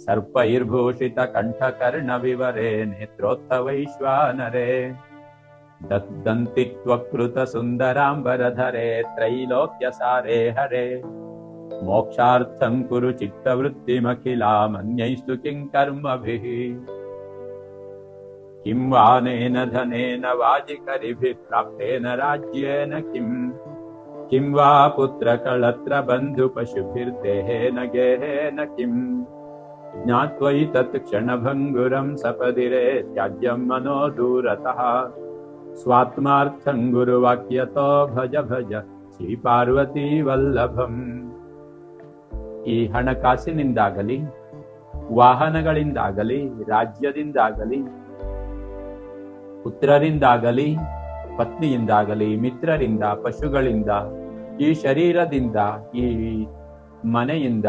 ಸರ್ಪೈರ್ಭೂಷಿತ ಕಂಠಕರ್ಣ ವಿವರೇ ನೇತ್ರೋತ್ಥವೈಶ್ವಾನರೇ ದತ್ತಂತಿ ತ್ವಕೃತ ಸುಂದರಾಂಬರಧರೆ ತ್ರೈಲೋಕ್ಯ ಸಾರೇ ಹರೆ ಮೋಕ್ಷಾರ್ಥಂ ಕುರು ಚಿತ್ತವೃತ್ತಿಮಖಿಲಾಮನ್ಯೈಸ್ತು ಕಿಂ ಕರ್ಮಭಿಃ ಕಿಂ ವಾನೇನ ಧನೇನ ವಾಜಿಕರಿಭಿಃ ಪ್ರಾಪ್ತೇನ ರಾಜ್ಯೇನ ಕಿಂ ವಾ ಪುತ್ರಕಳತ್ರ ಬಂಧು ಪಶುಭಿರ್ದೇಹೇನ ಗೇಹೇನ ಕಿಂ ಜ್ಞಾತ್ವೈ ತತ್ ಕ್ಷಣಭಂಗುರಂ ಸಪದಿರೆ ತ್ಯಾಜ್ಯಂ ಮನೋ ದೂರತಃ ಸ್ವಾತ್ಮಾರ್ಥಂ ಗುರುವಾಕ್ಯತೋ ಭಜ ಭಜ ಶ್ರೀ ಪಾರ್ವತೀ ವಲ್ಲಭಂ. ಈ ಹಣಕಾಸಿನಿಂದಾಗಲಿ, ವಾಹನಗಳಿಂದಾಗಲಿ, ರಾಜ್ಯದಿಂದಾಗಲಿ, ಪುತ್ರರಿಂದಾಗಲಿ, ಪತ್ನಿಯಿಂದಾಗಲಿ, ಮಿತ್ರರಿಂದ, ಪಶುಗಳಿಂದ, ಈ ಶರೀರದಿಂದ, ಈ ಮನೆಯಿಂದ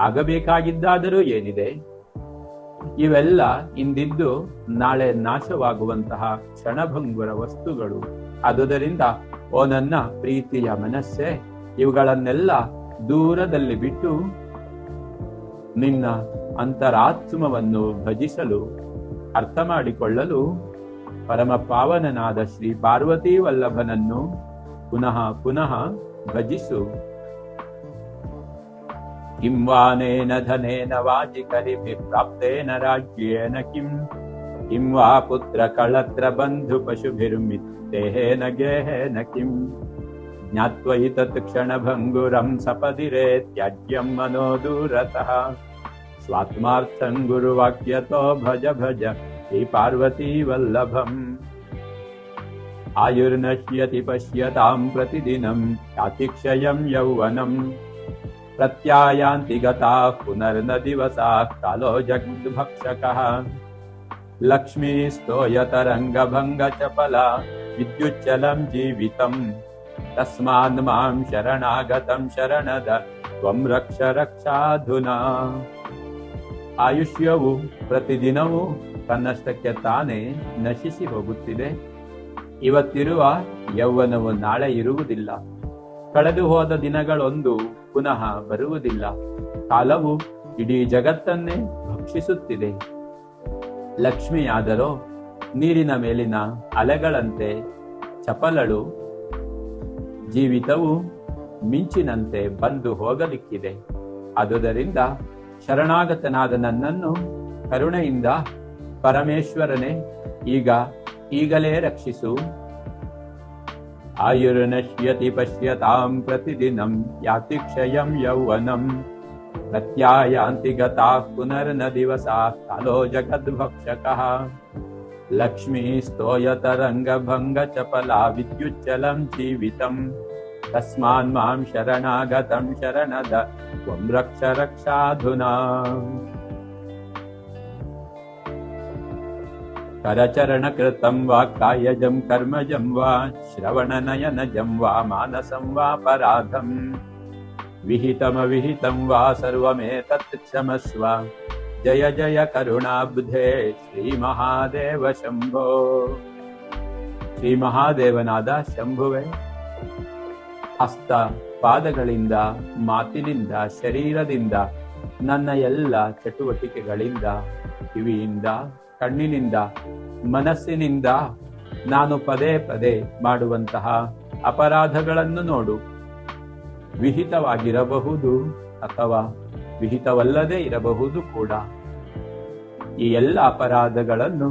ಆಗಬೇಕಾಗಿದ್ದಾದರೂ ಏನಿದೆ, ಇವೆಲ್ಲ ಇಂದಿದ್ದು ನಾಳೆ ನಾಶವಾಗುವಂತಹ ಕ್ಷಣಭಂಗುರ ವಸ್ತುಗಳು. ಆದುದರಿಂದ ಓ ನನ್ನ ಪ್ರೀತಿಯ ಮನಸ್ಸೇ, ಇವುಗಳನ್ನೆಲ್ಲ ದೂರದಲ್ಲಿ ಬಿಟ್ಟು ನಿನ್ನ ಅಂತರಾತ್ಮವನ್ನು ಭಜಿಸಲು, ಅರ್ಥ ಮಾಡಿಕೊಳ್ಳಲು ಪರಮ ಪಾವನನಾದ ಶ್ರೀ ಪಾರ್ವತೀ ವಲ್ಲಭನನ್ನು ಪುನಃ ಪುನಃ ಭಜಿಸು. ಕಿಂ ವಾನೇನ ಧನೇನ ವಾಜಿಕರಿಭಿಃ ಪ್ರಾಪ್ತೇನ ರಾಜ್ಯೇನ ಕಿಂ ವಾ ಪುತ್ರ ಕಳತ್ರ ಬಂಧು ಪಶುಭಿರ್ಮಿತ್ತೇನ ಗೇಹೇನ ಕಿಂ ಜ್ಞಾತ್ವೈ ತತ್ ಕ್ಷಣಭಂಗುರಂ ಸಪದಿರೆ ತ್ಯಾಜ್ಯಂ ಮನೋ ದೂರತಃ ಸ್ವಾತ್ಮಾರ್ಥಂ ಗುರುವಾಕ್ಯತೋ ಭಜ ಭಜ ಶ್ರೀ ಪಾರ್ವತೀ ವಲ್ಲಭಂ. ಆಯುರ್ನಶ್ಯತಿ ಪಶ್ಯತಾಂ ಪ್ರತಿದಿನಂ ಯಾತಿಕ್ಷಯಂ ಯೌವನಂ ಪ್ರತ್ಯಾಯಾಂತಿ ಗತಾಃ ಪುನರ್ನ ದಿವಸಾಃ ಕಾಲೋ ಜಗದ್ಭಕ್ಷಕಃ ಲಕ್ಷ್ಮೀಸ್ತೋಯತರಂಗಭಂಗಚಪಲ ವಿದ್ಯುಚ್ಚಲಂ ಜೀವಿತಂ ತಸ್ಮಾನ್ ಮಾಂ ಶರಣಾಗತಂ ಶರಣದ ತ್ವಂ ರಕ್ಷ ರಕ್ಷಾಧುನಾ. ಆಯುಷ್ಯವು ಪ್ರತಿದಿನವೂ ತನ್ನಷ್ಟಕ್ಕೆ ತಾನೇ ನಶಿಸಿ ಹೋಗುತ್ತಿದೆ. ಇವತ್ತಿರುವ ಯೌವನವು ನಾಳೆ ಇರುವುದಿಲ್ಲ. ಕಳೆದು ಹೋದ ದಿನಗಳೊಂದು ಪುನಃ ಬರುವುದಿಲ್ಲ. ಕಾಲವು ಇಡೀ ಜಗತ್ತನ್ನೇ ಭಕ್ಷಿಸುತ್ತಿದೆ. ಲಕ್ಷ್ಮಿಯಾದರೋ ನೀರಿನ ಮೇಲಿನ ಅಲೆಗಳಂತೆ ಚಪಲಳು. ಜೀವಿತವು ಮಿಂಚಿನಂತೆ ಬಂದು ಹೋಗಲಿಕ್ಕಿದೆ. ಆದುದರಿಂದ ಶರಣಾಗತನಾದ ನನ್ನನ್ನು ಕರುಣೆಯಿಂದ ಪರಮೇಶ್ವರನೇ ಈಗಲೇ ರಕ್ಷಿಸು. ಆಯುರ್ನಶ್ಯತಿ ಪಶ್ಯತಾಂ ಪ್ರತಿದಿನಂ ಯಾತಿ ಕ್ಷಯಂ ಯೌವನಂ ಪ್ರತ್ಯಾಯಾಂತಿ ಗತಾಃ ಪುನರ್ನ ದಿವಸಾಃ ಕಾಲೋ ಜಗದ್ಭಕ್ಷಕಃ ಲಕ್ಷ್ಮೀ ಸ್ತೋಯತರಂಗಭಂಗ ಚಪಲಾ ವಿದ್ಯುಚ್ಚಲಂ ಜೀವಿತಂ ತಸ್ಮಾನ್ ಮಾಂ ಶರಣಾಗತಂ ಶರಣದ ತ್ವಂ ರಕ್ಷ ರಕ್ಷಾಧುನಾ. ಕರಚರಣ ಕೃತಂ ವಾ ಕಾಯಜಂ ಕರ್ಮಜಂ ವಾ ಶ್ರವಣನಯನಜಂ ವಾ ಮಾನಸಂ ವಾ ಪರಾಧಂ ವಿಹಿತಮವಿಹಿತಂ ವಾ ಸರ್ವಮೇತತ್ ಕ್ಷಮಸ್ವ. ಜಯ ಜಯ ಕರುಣಾಬ್ಧೇ ಶ್ರೀ ಮಹಾದೇವ ಶಂಭೋ. ಶ್ರೀ ಮಹಾದೇವನಾದ ಶಂಭುವೆ, ಹಸ್ತ ಪಾದಗಳಿಂದ, ಮಾತಿನಿಂದ, ಶರೀರದಿಂದ, ನನ್ನ ಎಲ್ಲ ಚಟುವಟಿಕೆಗಳಿಂದ, ಕಿವಿಯಿಂದ, ಕಣ್ಣಿನಿಂದ, ಮನಸ್ಸಿನಿಂದ ನಾನು ಪದೇ ಪದೇ ಮಾಡುವಂತಹ ಅಪರಾಧಗಳನ್ನು ನೋಡು. ವಿಹಿತವಾಗಿರಬಹುದು ಅಥವಾ ವಿಹಿತವಲ್ಲದೆ ಇರಬಹುದು ಕೂಡ. ಈ ಎಲ್ಲ ಅಪರಾಧಗಳನ್ನು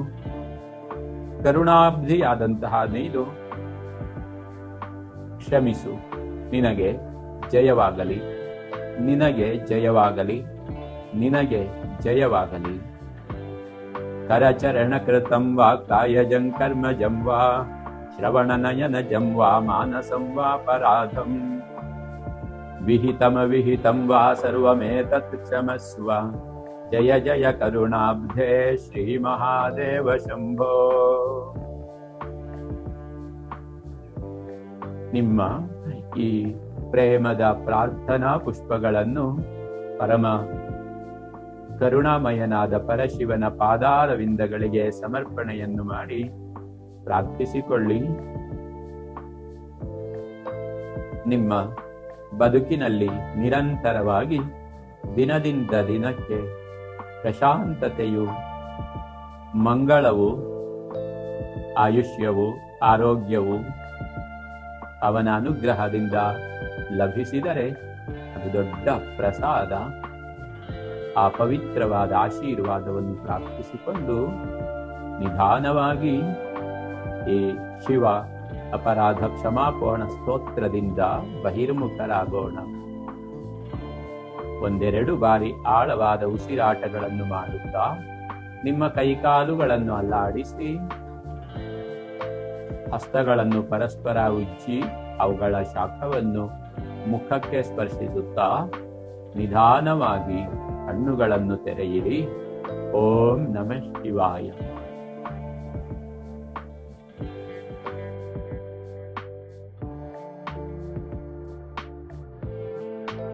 ಕರುಣಾಬ್ಧಿಯಾದಂತಹ ನೀನು ಕ್ಷಮಿಸು. ನಿನಗೆ ಜಯವಾಗಲಿ, ನಿನಗೆ ಜಯವಾಗಲಿ, ನಿನಗೆ ಜಯವಾಗಲಿ. ಕರಚರಣ ಕೃತಂ ವಾ ಕಾಯಜಂ ಕರ್ಮಜಂ ವಾ ಶ್ರವಣನಯನಜಂ ವಾ ಮಾನಸಂ ವಾ ಪರಾಧಂ ವಿಹಿತಮವಿಹಿತಂ ವಾ ಸರ್ವಮೇತತ್ ಕ್ಷಮಸ್ವ. ಜಯ ಜಯ ಕರುಣಾಬ್ಧೇ ಶ್ರೀ ಮಹಾದೇವ ಶಂಭೋ. ನಿಮ್ಮ ಈ ಪ್ರೇಮದ ಪ್ರಾರ್ಥನಾ ಪುಷ್ಪಗಳನ್ನು ಪರಮ ಕರುಣಾಮಯನಾದ ಪರಶಿವನ ಪಾದಾರವಿಂದಗಳಿಗೆ ಸಮರ್ಪಣೆಯನ್ನು ಮಾಡಿ ಪ್ರಾರ್ಥಿಸಿಕೊಳ್ಳಿ. ನಿಮ್ಮ ಬದುಕಿನಲ್ಲಿ ನಿರಂತರವಾಗಿ ದಿನದಿಂದ ದಿನಕ್ಕೆ ಪ್ರಶಾಂತತೆಯು, ಮಂಗಳವು, ಆಯುಷ್ಯವು, ಆರೋಗ್ಯವು ಅವನ ಅನುಗ್ರಹದಿಂದ ಲಭಿಸಿದರೆ ಅದು ದೊಡ್ಡ ಪ್ರಸಾದ. ಆ ಪವಿತ್ರವಾದ ಆಶೀರ್ವಾದವನ್ನು ಪ್ರಾರ್ಥಿಸಿಕೊಂಡು ನಿಧಾನವಾಗಿ ಈ ಶಿವ ಅಪರಾಧ ಕ್ಷಮಾಪಣ ಸ್ತೋತ್ರದಿಂದ ಬಹಿರ್ಮುಖರಾಗೋಣ. ಒಂದೆರಡು ಬಾರಿ ಆಳವಾದ ಉಸಿರಾಟಗಳನ್ನು ಮಾಡುತ್ತಾ ನಿಮ್ಮ ಕೈಕಾಲುಗಳನ್ನು ಅಲ್ಲಾಡಿಸಿ, ಹಸ್ತಗಳನ್ನು ಪರಸ್ಪರ ಉಜ್ಜಿ ಅವುಗಳ ಶಾಖವನ್ನು ಮುಖಕ್ಕೆ ಸ್ಪರ್ಶಿಸುತ್ತಾ ನಿಧಾನವಾಗಿ ಕಣ್ಣುಗಳನ್ನು ತೆರೆಯಿರಿ. ಓಂ ನಮಃ ಶಿವಾಯ.